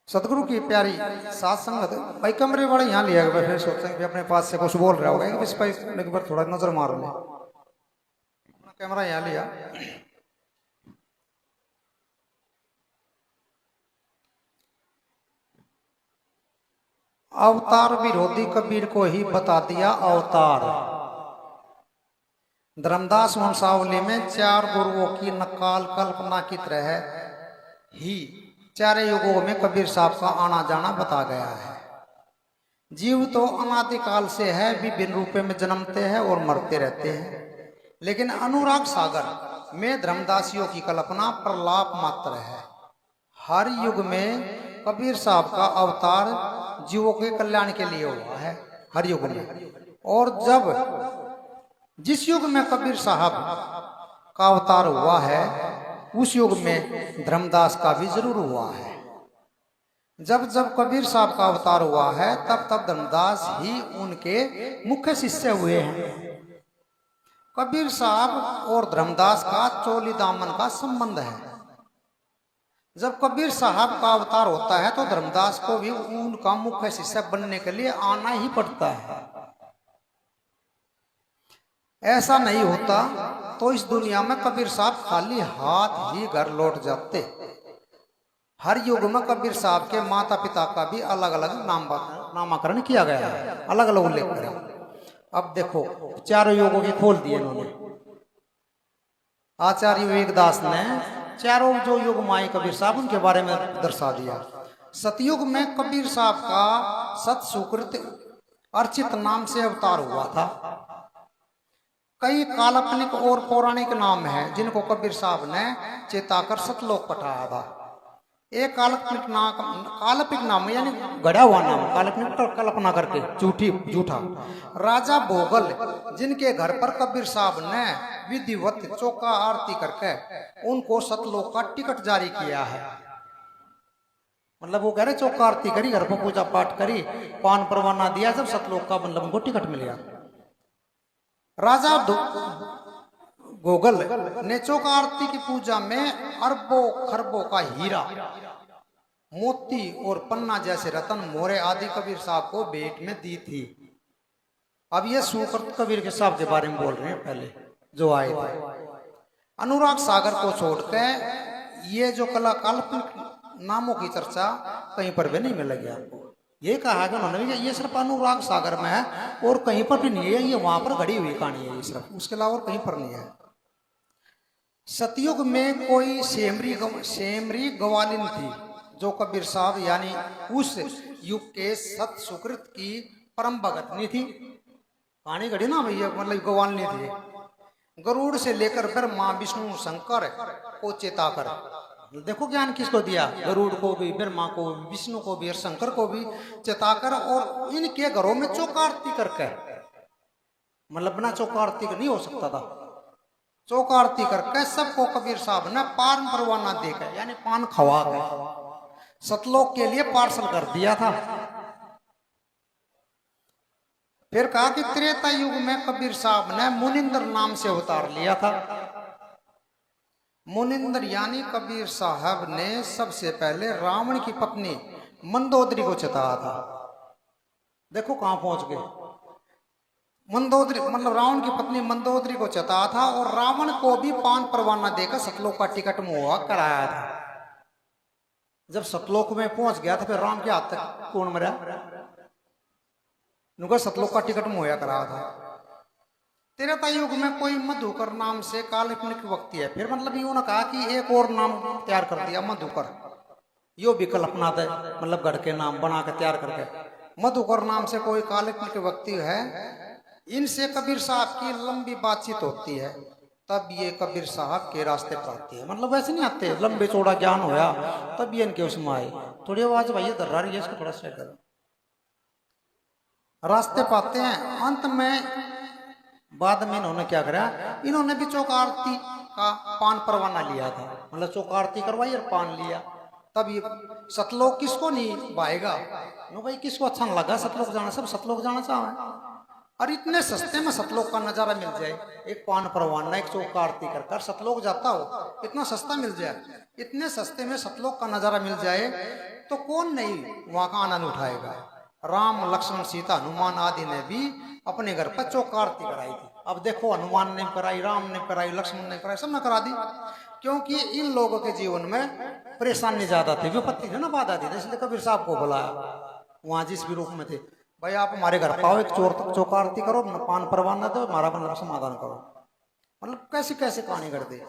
सतगुरु की प्यारी सात संगत भाई कमरे वाले यहाँ लिया गया। फिर सोचते हैं कि अपने पास से कुछ बोल रहा होगा, इस पर थोड़ा नजर मार ले। कैमरा यहाँ लिया। अवतार विरोधी कबीर को ही बता दिया अवतार। धर्मदास वंशावली में 4 गुरुओं की नकाल कल्पना की तरह ही 4 युगों में कबीर साहब का आना जाना बता गया है। जीव तो अनादिकाल से है, विभिन्न रूपे में जन्मते हैं और मरते रहते हैं, लेकिन अनुराग सागर में धर्मदासियों की कल्पना प्रलाप मात्र है। हर युग में कबीर साहब का अवतार जीवों के कल्याण के लिए हुआ है, हर युग में। और जब जिस युग में कबीर साहब का अवतार हुआ है उस युग में धर्मदास का भी जरूर हुआ है। जब जब कबीर साहब का अवतार हुआ है तब तब धर्मदास ही उनके मुख्य शिष्य हुए हैं। कबीर साहब और धर्मदास का चोली दामन का संबंध है। जब कबीर साहब का अवतार होता है तो धर्मदास को भी उनका मुख्य शिष्य बनने के लिए आना ही पड़ता है। ऐसा नहीं होता तो इस दुनिया में कबीर साहब खाली हाथ ही घर लौट जाते। हर युग में कबीर साहब के माता पिता का भी अलग अलग नामकरण किया गया है, अलग अलग उल्लेख करें। अब देखो 4 युगों के खोल दिए इन्होंने। आचार्य विवेकदास ने 4 जो युग माए कबीर साहब उनके बारे में दर्शा दिया। सतयुग में कबीर साहब का सत सुकृत अर्चित नाम से अवतार हुआ था। कई काल्पनिक और पौराणिक नाम हैं जिनको कबीर साहब ने चेताकर सतलोक पठाया था। एक काल्पनिक नाम यानी गढ़ा हुआ नाम, काल्पनिक कल्पना करके झूठा राजा भोगल, जिनके घर पर कबीर साहब ने विधिवत चौका आरती करके उनको सतलोक का टिकट जारी किया है। मतलब वो कह रहे चौका आरती करी, घर पर पूजा पाठ करी, पान परवाना दिया, जब सतलोक का मतलब उनको टिकट मिल गया। राजा गोगल ने चौका आरती की पूजा में अरबों खरबों का हीरा, मोती और पन्ना जैसे रतन, मोरे आदि कबीर साहब को भेंट में दी थी। अब ये सुकृत कबीर के साहब के बारे में बोल रहे हैं पहले जो आए थे। अनुराग सागर को छोड़कर ये जो कला काल्पनिक नामों की चर्चा कहीं पर भी नहीं मिलेगी आपको। ये कहा कि उन्होंने ये सिर्फ अनुराग सागर में है और कहीं पर भी नहीं है, ये वहां पर घड़ी हुई कहानी है, ये सिर्फ, उसके अलावा और कहीं पर नहीं है। सतयुग में कोई सेमरी गवालिन थी जो कबीर साहब यानी उस युग के सत सुकृत की परम भगतनी थी। कहानी घड़ी ना भैया, मतलब गवालिनी थी। गरुड़ से लेकर फिर माँ विष्णु शंकर को चेताकर, देखो ज्ञान किसको दिया, गरुड़ को भी, ब्रह्मा को भी, विष्णु को भी और शंकर को भी चेताकर, और इनके घरों में चौका आरती करके, मतलब बिना चौका आरती नहीं हो सकता था, चौका आरती करके सबको कबीर साहब ने पान परवाना देकर यानी पान खवा कर सतलोक के लिए पार्सल कर दिया था। फिर कहा कि त्रेता युग में कबीर साहब ने मुनिंद्र नाम से अवतार लिया था। मुनिंद्र यानी कबीर साहब ने सबसे पहले रावण की पत्नी मंदोदरी को चेताया था। देखो कहां पहुंच गए। मंदोदरी मतलब रावण की पत्नी मंदोदरी को चेताया था और रावण को भी पान परवाना देकर सतलोक का टिकट मुहैया कराया था। जब सतलोक में पहुंच गया था फिर राम के हाथ तक कौन मरा, उनका सतलोक का टिकट मुहैया कराया था। त्रेता युग में कोई मधुकर नाम से काल्पनिक व्यक्ति है। फिर मतलब यूं कहा कि एक और नाम तैयार कर दिया मधुकर, यो भी कल्पना थे, मतलब गढ़ के नाम बना के तैयार करके। मधुकर नाम से कोई काल्पनिक व्यक्ति है, इनसे कबीर साहब की लंबी बातचीत होती है, तब ये कबीर साहब के रास्ते पर आते हैं। मतलब वैसे नहीं आते, लंबे चौड़ा ज्ञान होया तब ये इनके उसमें आए। थोड़ी आवाज भाई दर्रा रही है, इसको थोड़ा सेट करो। रास्ते पाते हैं। अंत में बाद में इन्होंने क्या करा, इन्होंने भी चौका आरती का पान परवाना लिया था, मतलब चौका आरती करवाई और पान लिया। तब ये सतलोक किसको नहीं भाएगा, नो भाई किसको अच्छा नहीं लगा सतलोक जाना, सब सतलोक जाना चाहे। और इतने सस्ते में सतलोक का नजारा मिल जाए, एक पान परवाना एक चौका आरती कर सतलोक जाता हो, इतना सस्ता मिल जाए, इतने सस्ते में सतलोक का नजारा मिल जाए तो कौन नहीं वहां का आनंद उठाएगा। राम लक्ष्मण सीता हनुमान आदि ने भी अपने घर पर चौका आरती कराई थी। अब देखो हनुमान ने कराई, राम ने कराई, लक्ष्मण ने कराई, सबने करा दी, क्योंकि इन लोगों के जीवन में परेशानी ज्यादा थी, विपत्ति थी ना, बाधा थी, इसलिए कबीर साहब को बुलाया वहां जिस भी रूप में थे। भाई आप हमारे घर पाओ, एक चोर तक चौका आरती करो, पान परवाना दो, हमारा मतलब समाधान करो। मतलब कैसी कैसी कहानी कर दी।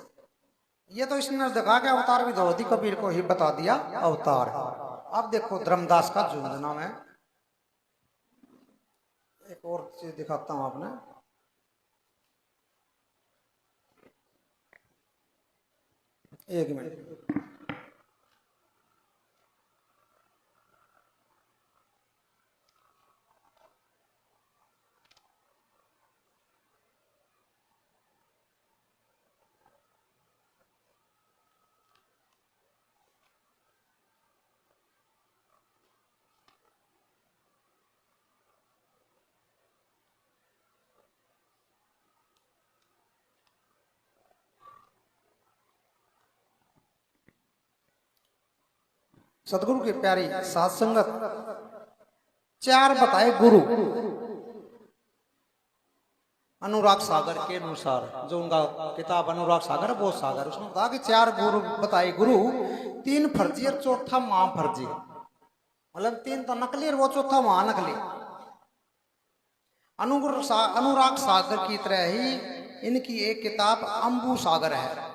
ये तो इसने दिखा के अवतार भी दो दी, कबीर को ही बता दिया अवतार। अब देखो धर्मदास का झुंझुनू नाम है। एक और चीज दिखाता हूं आपने, एक मिनट। सदगुरु की प्यारी सात संगत, चार बताए गुरु अनुराग सागर के अनुसार, जो उनका किताब अनुराग सागर है, बहुत सागर, उसमें बताया कि चार गुरु बताए गुरु, तीन फर्जी और चौथा महाफर्जी। मतलब तीन तो नकली और वो चौथा महानकली। अनुराग सागर की तरह ही इनकी एक किताब अंबु सागर है।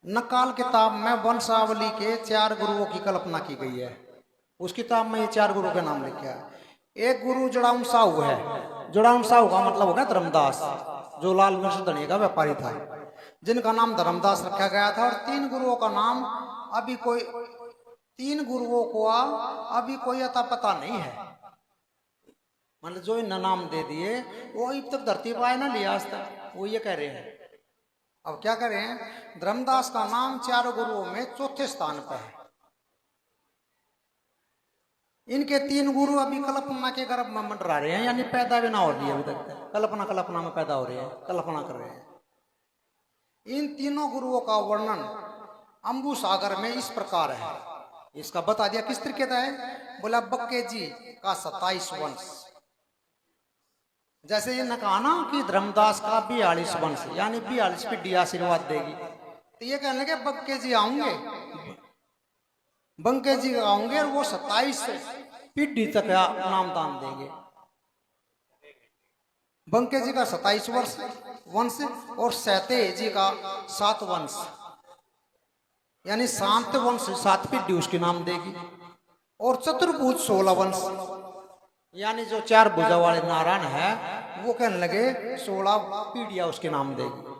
नकाल किताब में वंशावली के चार गुरुओं की कल्पना की गई है। उस किताब में ये चार गुरु के नाम लिखे हैं। एक गुरु जड़ाउन साहू है। जड़ाउन साहू का मतलब हो गया धर्मदास, जो लाल मिर्च का व्यापारी था, जिनका नाम धर्मदास रखा गया था। और तीन गुरुओं का नाम अभी कोई, तीन गुरुओं को अभी कोई अता पता नहीं है। मतलब जो इन नाम दे दिए वो अब तक धरती पर आए ना लिया आज तक, वो ये कह रहे हैं। अब क्या करें, धर्मदास का नाम चारों गुरुओं में चौथे स्थान पर है। इनके तीन गुरु अभी कल्पना के गर्भ में मंडरा रहे हैं, यानी पैदा भी ना हो रही है अभी तक, कल्पना कल्पना में पैदा हो रही है, कल्पना कर रहे हैं। इन तीनों गुरुओं का वर्णन अंबु सागर में इस प्रकार है। इसका बता दिया किस तरीके का है। बोला बक्के जी का 27 वंश, जैसे ये न कहा ना कि धर्मदास का 42 वंश, यानी 42 पीढ़ी आशीर्वाद देगी। तो ये कहने लगे बक्के जी आऊंगे, बंके जी आऊंगे और वो 27 पीढ़ी तक नामदान देंगे। बंके जी का 27 वंश और सहते जी का 7 वंश, यानी 7 वंश 7 पीढ़ी उसके नाम देगी। और चतुर्भुज 16 वंश, यानी जो 4 भुजा वाले नारायण है वो कहने लगे 16 पीढ़ियां उसके नाम देगी।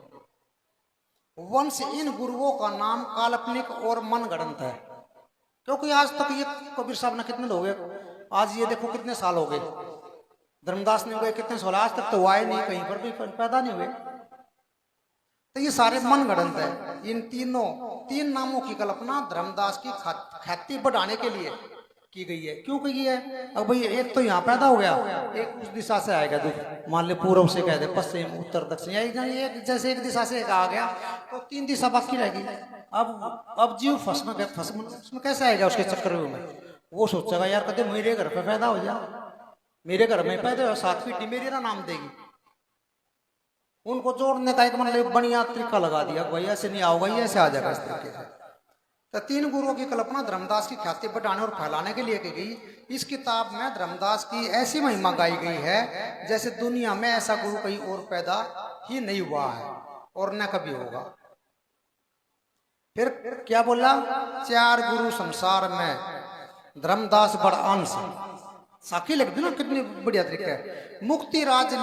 वंश इन गुरुओं का नाम काल्पनिक और मनगढ़ंत है, क्योंकि आज तक ये कबीर साहब ने कितने हो गए, आज ये देखो कितने साल हो गए, धर्मदास ने हो गए कितने साल, आज तक तो आए नहीं, कहीं पर भी पैदा नहीं हुए। तो ये सारे मनगढ़ंत है। इन तीन नामों की कल्पना धर्मदास की ख्याति बढ़ाने के लिए की गई है। क्यों की है, अब भाई एक तो यहाँ पैदा हो गया, एक उस दिशा से आएगा, मान ले पूर्व से कह दे, पश्चिम उत्तर दक्षिण, एक जैसे एक दिशा से एक आ गया तो 3 दिशा बाकी रहेगी। अब जीव फंसना कैसे आएगा उसके चक्कर में, वो सोचेगा यार कदे मेरे घर पे पैदा हो जा, मेरे घर में पैदा हो, 7 पीढ़ी मेरी ना नाम देगी। उनको जोड़ने का एक मतलब बढ़िया तरीका लगा दिया, भाई ऐसे नहीं आओगा, ये ऐसे आ जाएगा इस तरीके से। तो 3 गुरुओं की कल्पना धर्मदास की ख्याति बढ़ाने और फैलाने के लिए की गई। इस किताब में धर्मदास की ऐसी महिमा गाई गई है जैसे दुनिया में ऐसा गुरु कहीं और पैदा ही नहीं हुआ है और न कभी होगा। फिर क्या बोला, 4 गुरु संसार में धर्मदास बड़ा अंश, साखी लिख दी ना, कितनी बढ़िया तरीका है। मुक्ति राज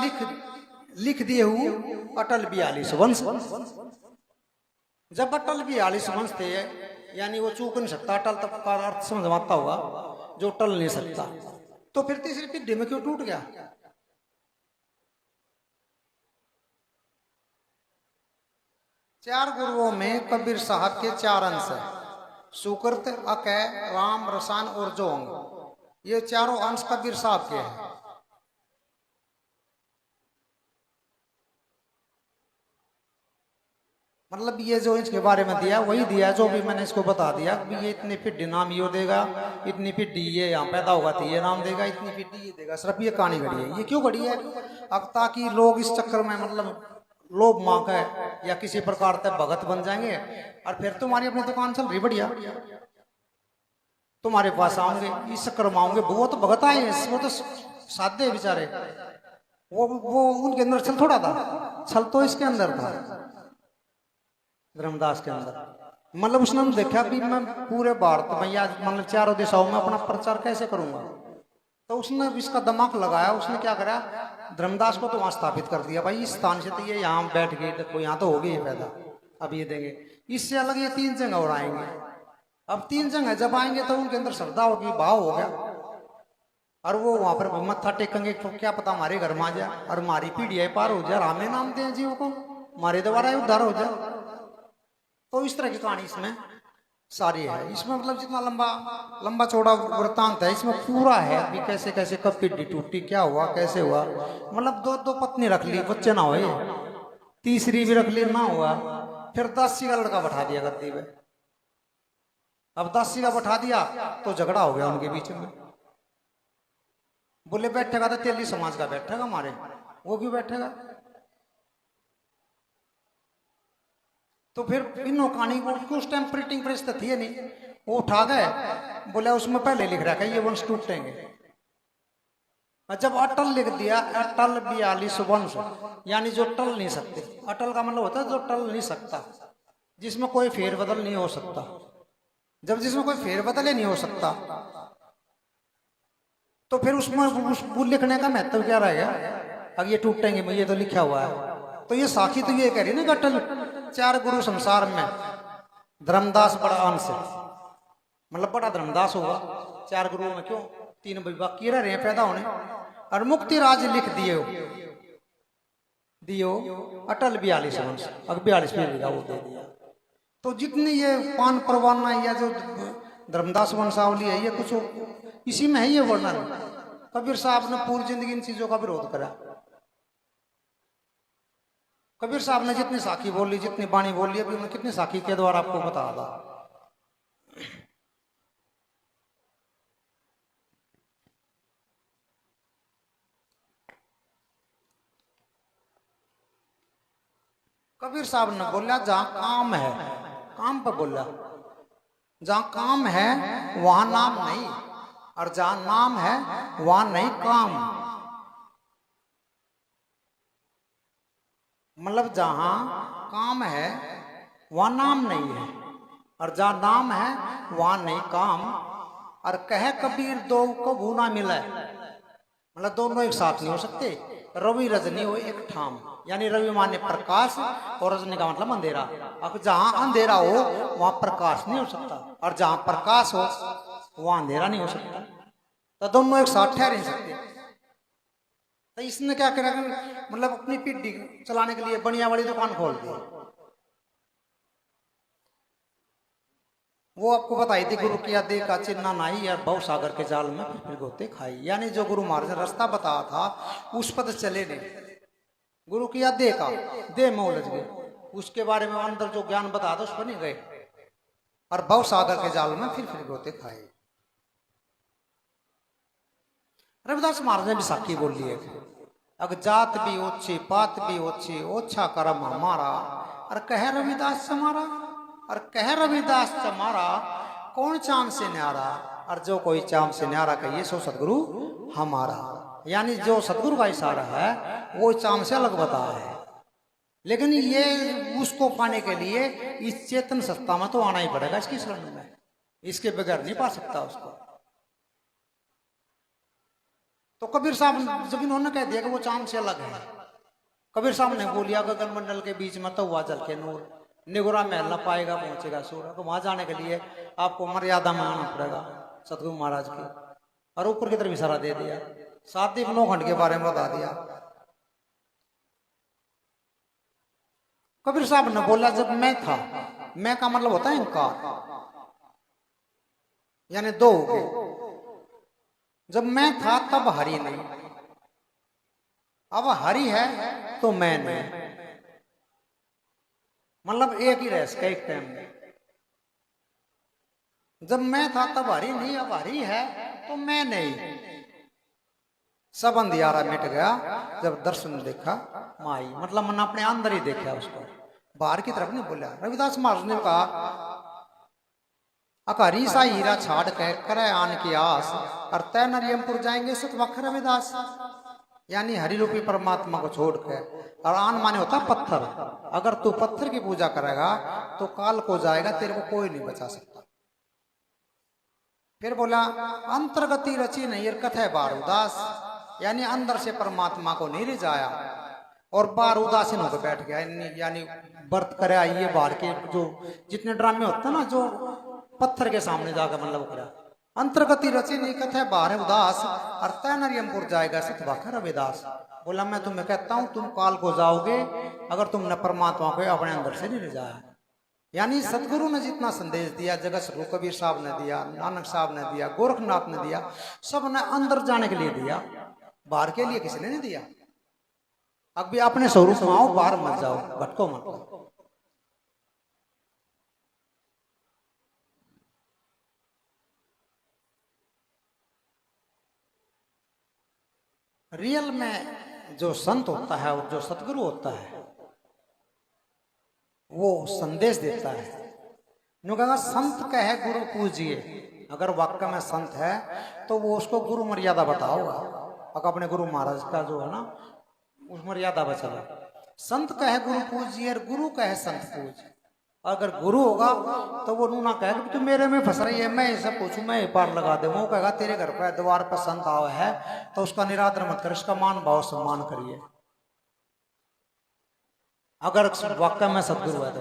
लिख दिए हुए अटल 42 वंश। जब अटल 42 वंश थे, यानी वो चूक नहीं सकता, अटल तब का अर्थ समझ में आता होगा, जो टल नहीं सकता, तो फिर तीसरी पीढ़ी में क्यों टूट गया। चार गुरुओं में कबीर साहब के 4 अंश है, सुकृत, अकय, राम, रसान और जोंग। ये चारों अंश कबीर साहब के हैं। मतलब ये जो इसके बारे में दिया वही दिया जो भी मैंने इसको बता दिया कि ये इतनी फिड्डी नाम ये देगा, इतनी फिड्डी ये यहाँ पैदा होगा तो ये नाम देगा, इतनी फिड्डी ये देगा। सिर्फ ये कहानी घड़ी है। ये क्यों घड़ी है? अब ताकि लोग इस चक्कर में मतलब लोभ मांग है या किसी प्रकार से भगत बन जाएंगे और फिर तुम्हारी अपनी दुकान चल रही बढ़िया, तुम्हारे पास आऊंगे, इस चक्कर में आऊंगे। वो तो भगत आए, वो तो साधे बेचारे, वो उनके अंदर छल थोड़ा था, छल तो इसके अंदर था, धर्मदास के अंदर। मतलब उसने देखा भी मैं पूरे भारत में या मतलब चारों दिशाओं में अपना प्रचार कैसे करूंगा, तो उसने इसका दिमाग लगाया। उसने क्या करा, धर्मदास को तो वहां स्थापित कर दिया। भाई इस स्थान से तो ये यहाँ बैठ गए, देखो यहाँ तो हो गई पैदा, अब ये देंगे। इससे अलग ये 3 जगह और आएंगे। अब 3 जगह जब आएंगे तो उनके अंदर श्रद्धा होगी, भाव हो गया, और वो वहां पर मत्था टेकेंगे तो क्या पता हमारे घर में आ जाए और हमारी पीढ़ी पार हो जाए, रामे नाम दें जीव को, हमारे द्वारा उद्धार हो जाए। तो इस तरह की कहानी इसमें सारी है। इसमें मतलब जितना लंबा चौड़ा वृत्तांत है इसमें पूरा है। अभी कैसे कैसे कब पीढ़ी टूटी, क्या हुआ, कैसे हुआ। मतलब 2 पत्नी रख ली, बच्चे ना हुए, तीसरी भी रख ली, ना हुआ। फिर दासी का लड़का बैठा दिया गद्दी पे। अब दासी का बैठा दिया तो झगड़ा हो गया उनके बीच में। बोले बैठेगा तो तेली समाज का बैठेगा, हमारे वो क्यों बैठेगा। तो फिर इन कहानी को उस टाइम प्रिंटिंग प्रेस तो थी नहीं, वो उठा गए, बोले उसमें पहले लिख रखा है ये वंश टूटेंगे। जब अटल लिख दिया, अटल 42 वंश, यानी जो टल नहीं सकते। अटल का मतलब होता है जो टल नहीं सकता, जिसमें कोई फेरबदल नहीं हो सकता। जब जिसमें कोई फेरबदल ही नहीं हो सकता तो फिर उसमें उस लिखने का महत्व क्या रहेगा। अब ये टूटेंगे, ये तो लिखा हुआ है। तो ये साखी तो ये कह रही ना कि अटल 4 गुरु संसार में, धर्मदास बड़ा अंश, मतलब बड़ा धर्मदास होगा 4 गुरुओं में। क्यों 3 बाकी रह रहे हैं पैदा होने। और मुक्ति राज लिख दियो अटल 42 वंश, अब 42 में लिखा वो दे दिया। तो जितनी ये पान परवाना या जो धर्मदास वंशावली है, ये कुछ इसी में है ये वर्णन। कबीर साहब ने पूरी जिंदगी इन चीजों का विरोध करा। कबीर साहब ने जितनी साखी बोली, जितनी बाणी बोली, अभी मैं कितनी साखी के द्वारा आपको बता रहा। कबीर साहब ने बोला जहां काम है, काम पर बोला, जहां काम है वहां नाम नहीं, और जहां नाम है वहां नहीं काम। मतलब जहां काम है वहां नाम नहीं है, और जहां नाम है वहां नहीं काम। और कहे कबीर दो कबू ना मिले, मतलब दोनों एक साथ नहीं हो सकते। रवि रजनी हो एक ठाम, यानी रवि माने प्रकाश और रजनी का मतलब अंधेरा। अब जहां अंधेरा हो वहां प्रकाश नहीं हो सकता, और जहां प्रकाश हो वहां अंधेरा नहीं हो सकता। तो दोनों एक साथ ठहर नहीं सकते। तो इसने क्या करा, मतलब अपनी पीढ़ी चलाने के लिए बढ़िया वाली दुकान खोल दी। वो आपको बताई थी, गुरु किया दे का चिन्ह नाई, यार बहु सागर के जाल में फिर गोते खाई। यानी जो गुरु महाराज ने रास्ता बताया था उस पर चले नहीं। गुरु किया दे का, दे में उलझ गए, उसके बारे में अंदर जो ज्ञान बताया था उस पर नहीं गए, और बहु सागर के जाल में फिर गोते खाए। रविदास महाराज ने भी साखी बोल ली है, अग जात भी ओछी पात भी ओछी, ओछा कर्म हमारा, और कह रविदास हमारा, और कह रविदास हमारा, कौन चांद से न्यारा, और जो कोई चांद से न्यारा कहिए सो सदगुरु हमारा। यानी जो सदगुरु का इशारा है वो चांद से अलग बता है। लेकिन ये उसको पाने के लिए इस चेतन सत्ता में तो आना ही पड़ेगा, इसकी शरण में, इसके बगैर नहीं पा सकता उसको। तो कबीर साहब जब इन्होंने कह दिया कि वो चांद से अलग है, कबीर साहब ने बोलिया गगन मंडल के बीच में तो हुआ जल के नूर, निगुरा महल न पाएगा पहुंचेगा सूर। तो वहां जाने के लिए आपको मर्यादा में आना पड़ेगा सतगुरु महाराज की। और ऊपर की तरफ इशारा दे दिया, 7 दीप 9 खंड के बारे में बता दिया। कबीर साहब ने बोला जब मैं था, मैं का मतलब होता है इनकार, यानी 2 हो गए। जब मैं था तब हरि नहीं, अब हरि है तो मैं नहीं। मतलब एक ही रह सका एक टाइम में। जब मैं था तब हरी नहीं, अब हरी है तो मैं नहीं। सब अंधियारा मिट गया जब दर्शन देखा माई। मतलब मन अपने अंदर ही देखा उसको, बाहर की तरफ नहीं बोला। रविदास महाराज ने कहा अकारी सा हीरा छाड़ के करे आन की आस, और तय नरियमपुर जाएंगे सतवख रविदास। यानी हरि रूपी परमात्मा को छोड़ के, और आन माने होता पत्थर। अगर तू पत्थर की पूजा करेगा तो काल को जाएगा, तेरे को कोई नहीं बचा सकता। फिर बोला अंतर्गति रची नहीं कथा बार उदास, यानी अंदर से परमात्मा को नहीं रिझाया और बार उदासीन होकर बैठ गया। यानी व्रत करे ये बाहर के जो जितने ड्रामे होते हैं ना, जो पत्थर के सामने जाकर मतलब करा। अंतर्गति रची नहीं कथा बाहर उदास, और तय नरियमपुर जाएगा सतवाखर रविदास। बोला मैं तुम्हें कहता हूं तुम काल को जाओगे अगर तुमने परमात्मा को अपने अंदर से नहीं रिझाया। यानी सतगुरु ने जितना संदेश दिया, जगत गुरु कबीर साहब ने दिया, नानक साहब ने दिया, गोरखनाथ ने दिया, सब ने अंदर जाने के लिए दिया, बाहर के लिए किसी ने नहीं दिया। अब भी अपने स्वरूप में आओ, बाहर मत जाओ, भटको मत। रियल में जो संत होता है और जो सतगुरु होता है वो संदेश देता है। नो कहा संत कहे गुरु पूजिए, अगर वाक्य में संत है तो वो उसको गुरु मर्यादा बताओगा। अगर अपने गुरु महाराज का जो है ना उस मर्यादा बचा। संत कहे गुरु पूजिए और गुरु कहे संत पूज। अगर गुरु होगा तो वो नूना कहेगा तू मेरे में फंस रही है, मैं इसे पूछूं, मैं पार लगा दे। वो कहेगा तेरे घर पर द्वार पर संत आवा है तो उसका निरादर मत कर, इसका मान भाव सम्मान करिए। अगर वाक्य में सदगुरु है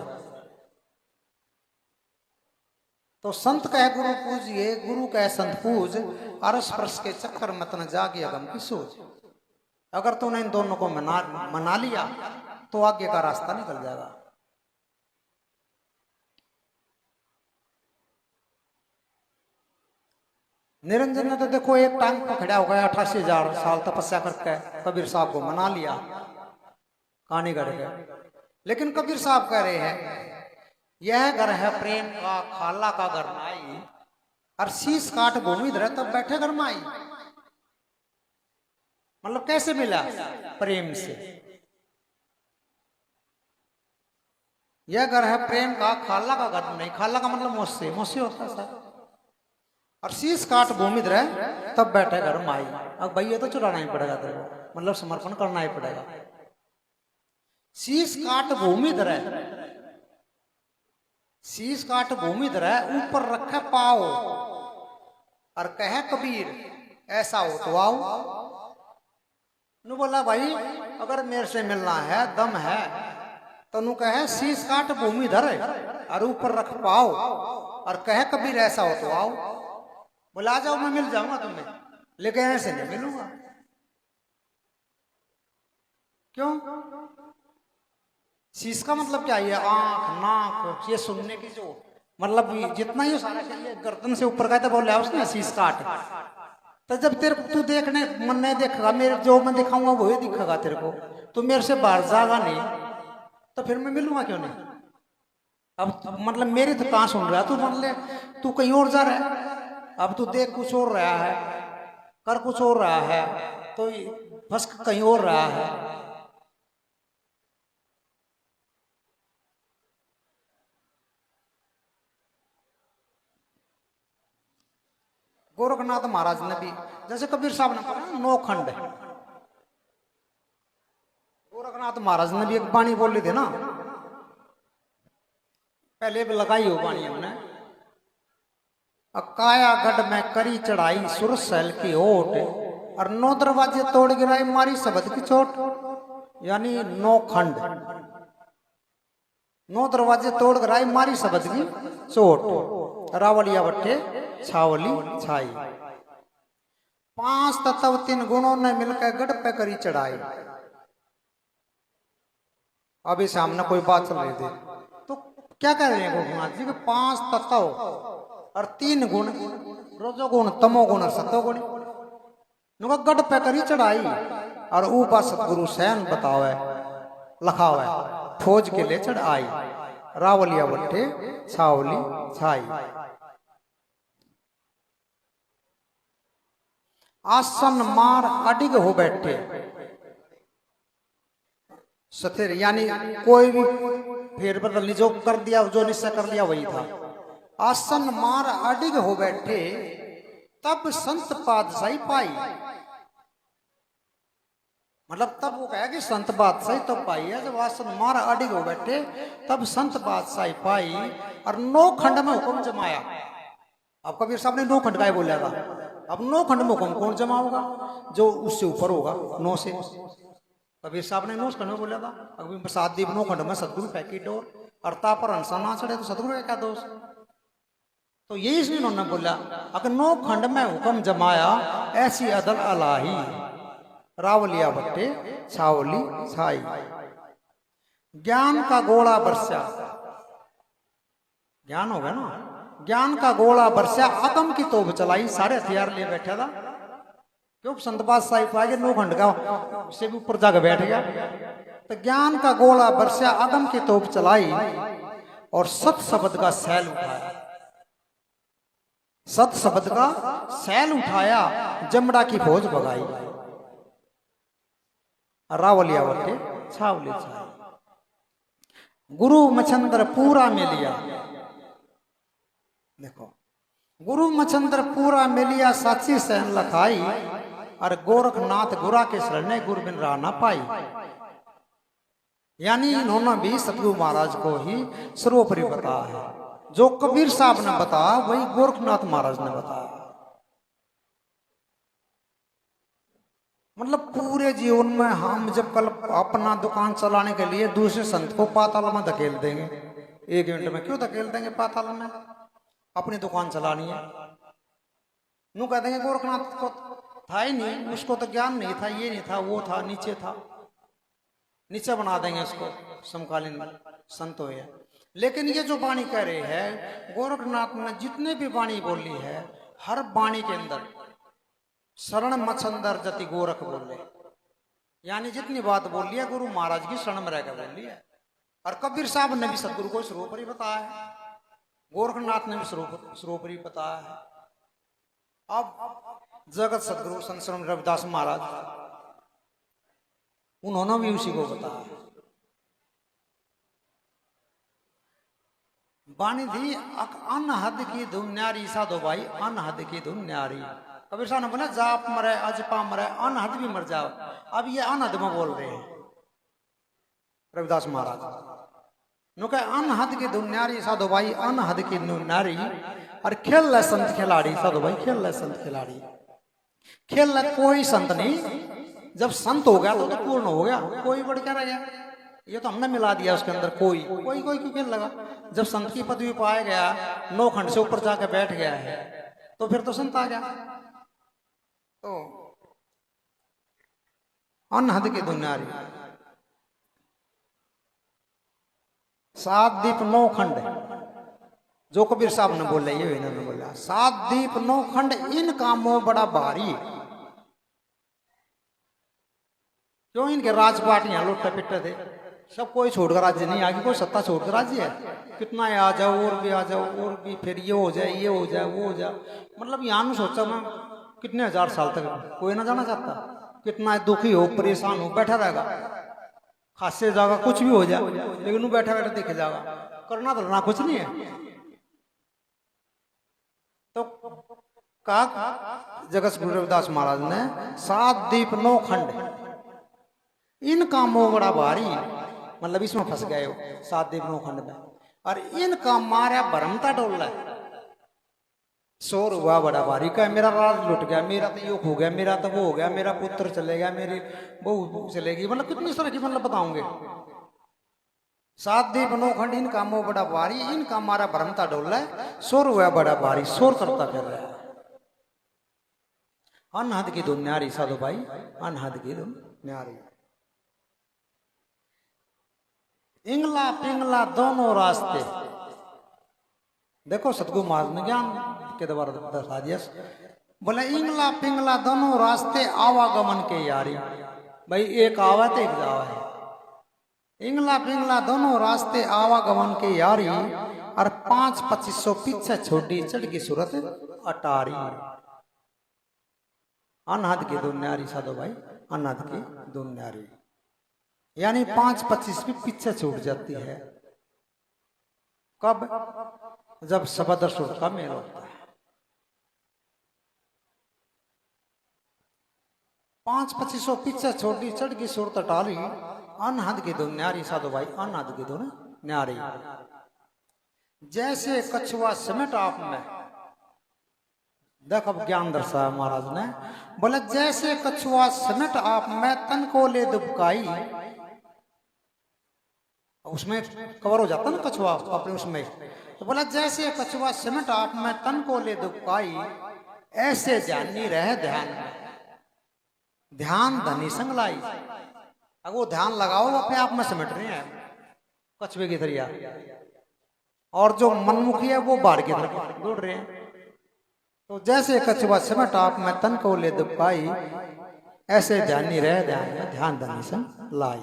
तो संत कहे गुरु पूजिए, गुरु कहे संत पूज, अरस परस के चक्कर मत न जागे अगम की सोच। अगर तूने इन दोनों को मना लिया तो आगे का रास्ता निकल जाएगा। निरंजन ने तो देखो एक टांग पकड़ा हो गया, 88,000 साल तपस्या करके कबीर साहब को मना लिया कानीगढ़ के। लेकिन कबीर साहब कह रहे हैं यह घर है प्रेम का, खाला का घर माई, और शीश काट भूमि धरे तब बैठे घर माई। मतलब कैसे मिला? प्रेम से। यह घर है प्रेम का, खाला का घर नहीं। खाला का मतलब मुझसे, मुझसे होता है सर। और शीश काट भूमि धरे तब बैठे घर माई। अब भाई ये तो चुराना ही पड़ेगा तेरे को, मतलब समर्पण करना ही पड़ेगा। शीश काट भूमि धरे, शीश काट भूमि धरे ऊपर रखे पाओ, और कहे कबीर ऐसा हो तो आओ। नु बोला भाई अगर मेरे से मिलना है, दम है, तो नु कहे शीश काट भूमि धरे और ऊपर रख पाओ, और कहे कबीर ऐसा हो तो आओ। बोला आ जाओ मैं मिल जाऊंगा तुम्हें, लेकिन ऐसे नहीं मिलूंगा। क्यों? शीश का मतलब क्या है? आंख, नाक, ये सुनने की जो मतलब जितना ही सारा चाहिए गर्दन से ऊपर का तो बोला उसने शीश काट। तो जब तेरे को तू देखने मन नहीं देखेगा, मेरे जो मैं दिखाऊंगा वो ही दिखेगा तेरे को, तू मेरे से बाहर जाएगा नहीं, तो फिर मैं मिलूंगा क्यों नहीं? अब मतलब मेरी तो कहां सुन रहा है तू? मतलब तू कहीं और जा रहा है। अब तू देख कुछ और रहा है, कर कुछ और रहा है, तो फंस कहीं और रहा है। गोरखनाथ महाराज ने भी, जैसे कबीर साहब ने पढ़ा 9 खंड, गोरखनाथ महाराज ने भी एक बाणी बोली थी ना, पहले भी लगाई हो बाणी हमने। काया गढ़ में करी चढ़ाई सुरसैल की ओट, और 9 दरवाजे तोड़ गिराई मारी शब्द की चोट। यानी 9 खंड, 9 दरवाजे तोड़ गिराई मारी शब्द की चोट। रावलिया बट्टे छावली छाई, 5 तत्व 3 गुणों ने मिलकर गढ़ पे करी चढ़ाई। अभी सामने कोई बात चल रही थी तो क्या कह रहे हैं गोरखनाथ जी के 5 तत्व और 3 गुण, रजोगुण, तमोगुण और सतोगुण, गढ़ पे करी चढ़ाई। और ऊपर सतगुरु सैन बतावे लखावे फौज के लिए चढ़ आई। रावलिया बट्टे छावली छाई। आसन मार अडिग हो बैठे सथिर, यानी कोई भी फेर बदल नहीं, जो कर दिया जो निश्चय कर लिया वही था। आसन मार अडिग हो बैठे तब संत पातशाही पाई, मतलब तब वो कहा कि संत बादशाही तब पाई है जब आसन मार अडिग हो बैठे तब संत बादशाही पाई और 9 खंड में हुक्म जमाया। अब कबीर साहब ने 9 खंड का बोला था, अब 9 खंड में हुक्म कौन जमा होगा? जो उससे ऊपर होगा 9 से। कबीर साहब ने 9 खंड में बोला था। अभी प्रसाद दीप 9 खंड में सदगुरु पैकी डोर, अर्ता पर हंसा ना चढ़े तो सदगुरु का क्या दोष? तो यही इसलिए उन्होंने बोला अगर 9 खंड में हुक्म जमाया ऐसी अदल अलाही, रावलिया बट्टे छावली छाई। ज्ञान का गोला बरसा, ज्ञान हो गया ना, ज्ञान का गोला बरसा अकम की तोप चलाई, सारे हथियार लिए बैठा था क्योंकि संत बादशाही पाए 9 खंड का से भी ऊपर जाकर बैठ गया। तो ज्ञान का गोला बरसा अगम की तोप चलाई और सत शब्द का सैल उठाया, सत शब्द का सैल उठाया, जमड़ा की फौज भगाई। रावलिया बट्टे छावली छाई। गुरु मछंदर पूरा में लिया, देखो गुरु मछंदर पूरा में लिया, साची सहन लखाई और गोरखनाथ गुरा के शरण गुरु बिन रहा ना पाई। यानी इन्होंने भी सतगुरु महाराज को ही सर्वोपरि बताया है। जो कबीर साहब ने बताया वही गोरखनाथ महाराज ने बताया। मतलब पूरे जीवन में हम जब कल अपना दुकान चलाने के लिए दूसरे संत को पाताल में धकेल देंगे, 1 मिनट में क्यों धकेल देंगे पाताल में? अपनी दुकान चलानी है, नू कह देंगे गोरखनाथ को था ही नहीं, उसको तो ज्ञान नहीं था, ये नहीं था, वो था, नीचे था, नीचे बना देंगे उसको, समकालीन संत हो। लेकिन ये जो वाणी कह रहे हैं गोरखनाथ ने जितने भी वाणी बोली है, हर वाणी के अंदर शरण मछंदर जति गोरख बोले, यानी जितनी बात बोली है गुरु महाराज की शरण में रहकर बोली है। और कबीर साहब ने भी सदगुरु को सर्वोपरि बताया है, गोरखनाथ ने भी सर्वोपरि बताया है। अब जगत सदगुरु संत श्री रविदास महाराज, उन्होंने भी उसी को बताया। बानी थी अनहद की धुन न्यारी, साधो भाई अनहद की धुन न्यारी। कबीर साहब ने बोला जाप मरे अजपा मरे अनहद भी मर जाओ। अब ये अनहद में बोल रहे हैं रविदास महाराज, नो कहे अनहद की धुन न्यारी, साधो भाई अनहद की धुन न्यारी। और खेल ले संत खिलाड़ी, साधो भाई खेल ले संत खिलाड़ी। खेल ले कोई संत नहीं, जब संत हो गया तो पूर्ण हो गया, कोई बढ़ क्या रह गया? ये तो हमने मिला दिया उसके अंदर, कोई कोई कोई क्यों खेल लगा? जब संत की पदवी पाया गया, 9 खंड से ऊपर जाकर बैठ गया है, तो फिर तो संत आ गया। तो अनहद की दुनियारी, 7 दीप 9 खंड, जो कबीर साहब ने बोला ये इन्होंने बोला 7 दीप 9 खंड, इन कामों बड़ा भारी। क्यों? इनके राजपाटियां लुट्टे पिट्टे थे, सब कोई छोड़कर राज्य नहीं, आगे कोई सत्ता छोड़कर राज्य है। कितना आ जाओ और भी आ जाओ और भी, फिर ये हो जाए, ये हो जाए, वो हो जाए। मतलब यहाँ में सोचा मैं कितने 1000 साल तक कोई ना जाना चाहता, कितना दुखी हो परेशान हो बैठा रहेगा, खासे जाएगा कुछ भी हो जाए, लेकिन वो बैठा बैठा देखे जाएगा, करना धरना कुछ नहीं है। तो कहा जगत गुरु रविदास महाराज ने 7 दीप 9 खंड, इन कामों बड़ा भारी, मतलब इसमें फंस गए हो 7 दीप 9 खंड में। और इनका मारा भरमता डोल है, शोर हुआ बड़ा भारी का, मेरा राज लुट गया, मेरा तो यो हो गया, मेरा तो वो हो गया, मेरा पुत्र चले गया, मेरी बहू चलेगी, मतलब कितनी तरह की मतलब बताऊंगे। 7 दीप 9 खंड, इन कामों बड़ा भारी, इनका मारा भरमता डोल है, शोर हुआ बड़ा भारी, शोर करता फिर रहा है। अनहद की धुन न्यारी, साधु भाई अनहद की धुन न्यारी। इंगला पिंगला दोनों रास्ते, देखो सतगुरु महाराज ने ज्ञान के द्वारा दर्शा दिया। बोले इंगला पिंगला दोनों रास्ते आवागमन के यारी। भाई एक आवा तो एक जावा है, इंगला पिंगला दोनों रास्ते आवागमन के यारी, और 5-2500 पीछे छोटी चढ़ सूरत अटारी। अनहद की दुनियारी साधो भाई, अनहद की दुनियारी, यानी 5-25 भी पीछे छूट जाती है। कब? जब सबद सुर का मेल होता है। 5-2500 पीछे छोटी चढ़ की सूरत अटारी, अनहद की दुनियारी साधो भाई, अनहद की दुनियारी। जैसे कछुआ समेट आप में, देख अब ज्ञान दर्शाया महाराज ने, बोले जैसे कछुआ समेट आप में तन को ले दुबकाई, उसमें कवर हो जाता ना कछुआ अपने उसमें, तो बोला जैसे कछुआ समेट आप में तन को ले दुबकाई, ऐसे ध्यानी रहे ध्यान में, ध्यान धनी संग लाई। अब वो ध्यान लगाओ, वो अपने आप में समेट रहे हैं कछुए की तरह, और जो मनमुखी है वो बाहर की तरफ दौड़ रहे हैं। तो जैसे कछुआ समेट आप में तन को ले दुबकाई, ऐसे ध्यानी रहे ध्यान में, ध्यान धनी संग लाई।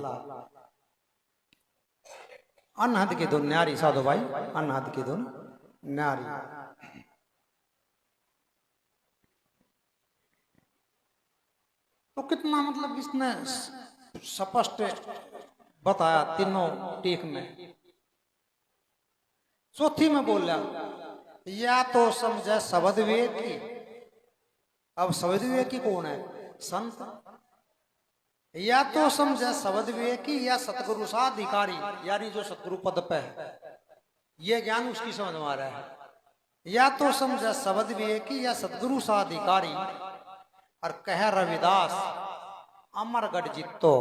अनहद की धुन न्यारी साधो भाई, अनहद की धुन न्यारी। तो कितना मतलब इसने स्पष्ट बताया तीनों टीक में। चौथी में बोला या तो समझे शब्द विवेक की। अब शब्द विवेक की कौन है? संत। या तो समझे शब्द विवेकी या सतगुरु साधिकारी, यानी जो सतगुरु पद पे है, ये ज्ञान उसकी समझ में आ रहा है। या तो समझे शब्द विवेकी या सतगुरु साधिकारी, और कह रविदास अमरगढ़ जितो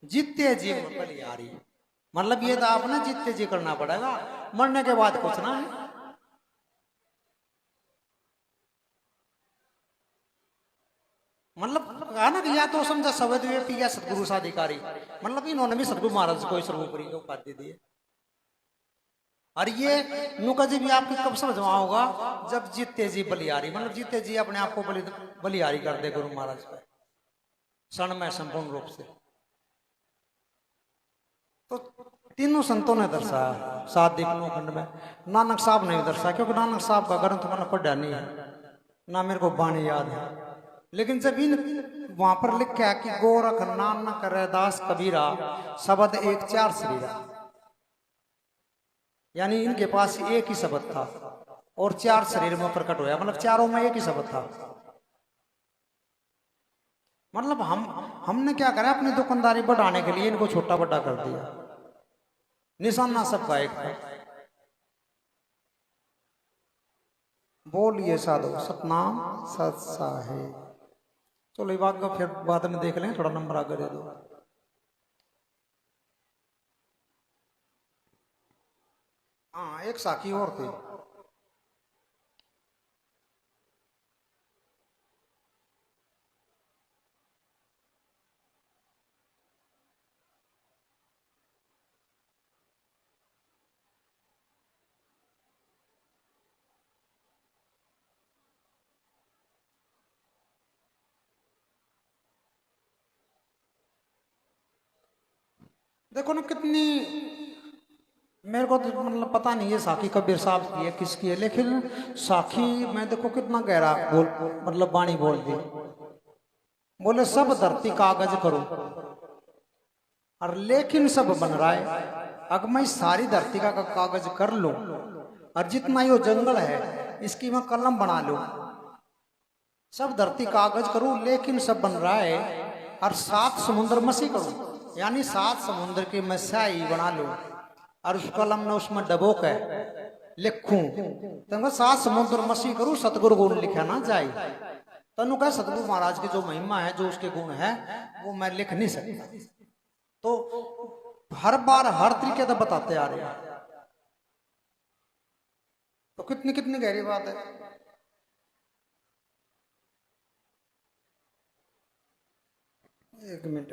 जित्ते जी बलियारी। मतलब ये तो आपने जित्ते जी करना पड़ेगा, मरने के बाद कुछ ना है। मतलब कहा ना कि या तो समझा शब्द विवेकी या सतगुरु साधिकारी, मतलब इन्होंने भी सतगुरु महाराज को सर्वोपरि को उपाधि दी है। और ये नुका जी भी आपकी कब समझ में होगा? जब जीते जी बलियारी, मतलब जीते जी अपने आप को बलियारी कर दे गुरु महाराज का क्षण में संपूर्ण रूप से। तो तीनों संतों ने दर्शाया सात दीपनों खंड में। नानक साहब ने भी दर्शाया, क्योंकि नानक साहब का ग्रंथ मैंने पढ़ा नहीं है ना, मेरे को बाणी याद है। लेकिन जब इन वहां पर लिखा है कि गोरख नानक रैदास कबीरा शब्द एक चार शरीरा, यानी इनके पास एक ही शब्द था और चार शरीर में प्रकट हुआ, मतलब चारों में एक ही शब्द था। मतलब हमने क्या करा, अपनी दुकानदारी बढ़ाने के लिए इनको छोटा बड़ा कर दिया। निशाना सबका एक था। बोलिए साधु सतनाम सत साहिब। चलो ये बात को फिर बाद में देख लें, थोड़ा नंबर आगे दे दो। हाँ एक साखी और थी। देखो ना कितनी, मेरे को तो मतलब पता नहीं है साखी कबीर साहब की है किसकी है, लेकिन साखी मैं देखो कितना गहरा बोल, मतलब वाणी बोल दी। बोले सब धरती कागज करो और लेकिन सब बन रहा है। अगर मैं सारी धरती का कागज कर लूं और जितना ये जंगल है इसकी मैं कलम बना लूं, सब धरती कागज करूं लेकिन सब बन रहा है, और 7 समुद्र मसी करूं, यानी 7 समुद्र की मैं स्याही बना लूं और उस कलम ने उसमें डबो के लिखूं, तो मैं 7 समुद्र मसी करूं, सतगुरु गुण लिखा ना जाए। तनु कह सतगुरु महाराज की जो महिमा है, जो उसके गुण है, वो मैं लिख नहीं सकता। तो हर बार हर तरीके से बताते आ रहे हैं। तो कितनी कितनी गहरी बात है। एक मिनट।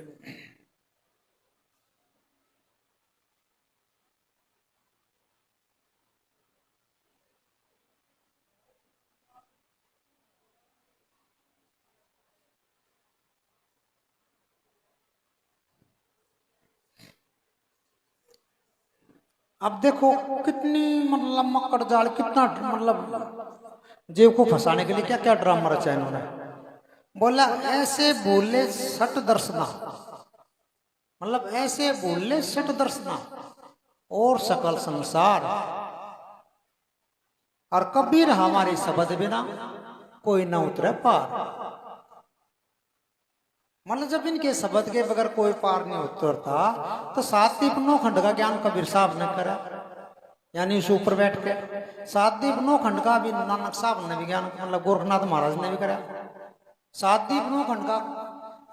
अब देखो कितनी मतलब मक्कड़ जाल, कितना मतलब जेब को फंसाने के लिए क्या क्या ड्रामा रचा है इन्होंने। बोला ऐसे बोले सट दर्शना, मतलब ऐसे बोले सट दर्शना और सकल संसार, और कबीर हमारी शब्द बिना कोई न उतरे पार। मतलब जब इनके शब्द के बगैर कोई पार नहीं उतरता तो सात दीप नौ खंड का ज्ञान कबीर साहब ने करा, यानी उस ऊपर बैठ के। सात दीप नौ खंड का भी नानक साहब ने भी ज्ञान, मतलब गोरखनाथ महाराज ने भी करा। सात दीप नौ खंड का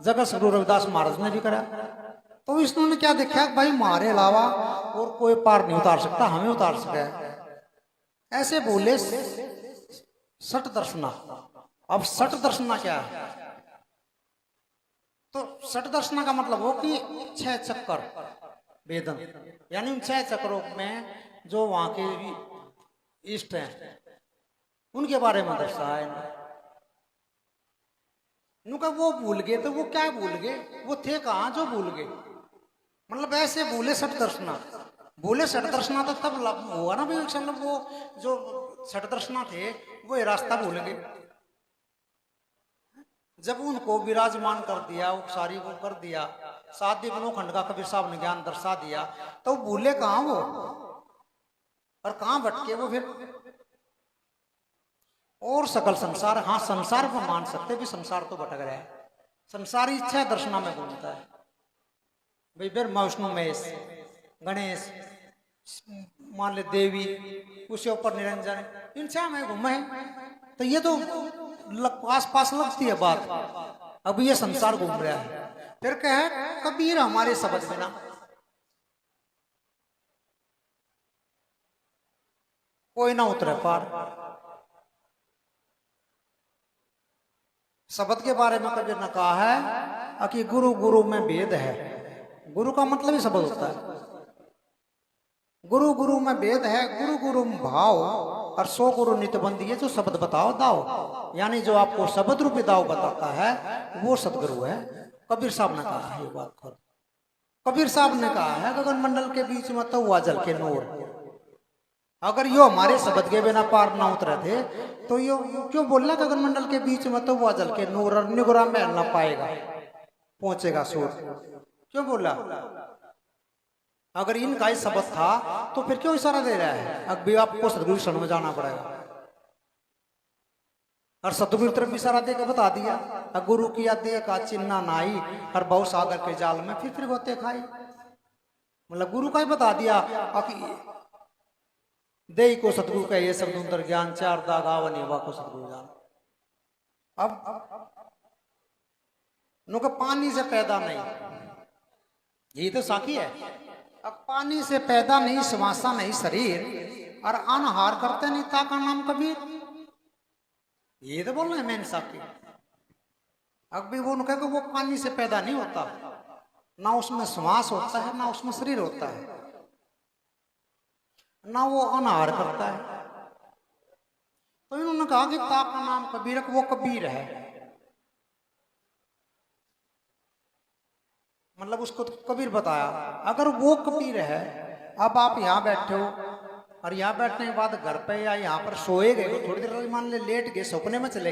जगत गुरु रविदास महाराज ने भी करा। तो इसने क्या देखा भाई हमारे अलावा और कोई पार नहीं उतार सकता, हमें उतार सके। ऐसे बोले सट दर्शना। अब सट दर्शना क्या है? तो सट दर्शना का मतलब हो कि 6 चक्कर वेदन, यानी उन 6 चक्रों में जो वहां के इष्ट हैं उनके बारे में दर्शाया है। उनका वो भूल गए तो वो क्या भूल गए, वो थे कहाँ जो भूल गए। मतलब ऐसे भूले सट दर्शना, भूले सट दर्शना तो तब हुआ ना भाई, मतलब वो जो सट दर्शना थे वो ये रास्ता भूल गए। जब उनको विराजमान कर दिया, उपसारी को कर दिया, सात दीप नौ खंड का कबीर साहब ने ज्ञान दर्शा दिया, तो भूले कहाँ वो और कहाँ भटके वो फिर। और सकल संसार, हाँ संसार को मान सकते भी, संसार तो भटक रहा है। संसारी इच्छा दर्शना में घूमता है भाई, फिर विष्णु महेश गणेश मान ले देवी, उसके ऊपर निरंजन, इन छह में घूमे। तो ये तो आस पास लगती है बात, अब ये संसार घूम रहा है। फिर कहे कबीर हमारे शब्द बिना कोई ना उतरे पार। शब्द के बारे में कबीर ने कहा है कि गुरु गुरु में भेद है। गुरु का मतलब ही शब्द होता है। गुरु गुरु में भेद है, गुरु गुरु में भाव, और 100 गुरु नित बंदिए जो शब्द बताओ दाओ। यानी जो आपको शब्द रूपी दाव बताता है वो सतगुरु है। कबीर साहब ने कहा है ये बात खुद। कबीर साहब ने कहा है गगन मंडल के बीच में तो हुआ जल के नूर। अगर यो हमारे शब्द के बिना पार ना उतरे थे तो यो क्यों बोलना गगन मंडल के बीच में तो हुआ जल के नूर, और निगुरा महल ना पाएगा पहुंचेगा सूर, क्यों बोला? अगर इनका ही शब्द था तो फिर क्यों इशारा दे रहा है? अब भी आपको सतगुरु शरण में जाना पड़ेगा, और सतगुरु तरफ इशारा देकर बता दिया गुरु किया दे का चिन्ना नाई, और बहु सागर के जाल में फिर होते खाई। मतलब गुरु का ही बता दिया दे को सतगुरु का ये शब्द अंतर ज्ञान चार दाग आवनी वा को सतगुरु जान। अब नुका पानी से पैदा नहीं, ये तो साखी है। अब पानी से पैदा नहीं, समासा नहीं शरीर, और अनहार करते नहीं ताका नाम कबीर, ये तो बोल रहे हैं मैंने साखी। अब भी वो कहे वो पानी से पैदा नहीं होता, ना उसमें श्वास होता है, ना उसमें शरीर होता है, ना वो अनहार करता है। तो इन्होंने कहा कि ताका नाम कबीर, वो कबीर है। मतलब उसको तो कबीर बताया। अगर वो कबीर है, अब आप यहाँ बैठे हो और यहाँ बैठने के बाद घर पे या यहाँ पर सोए गए, थोड़ी देर मान ले लेट गए, सपने में चले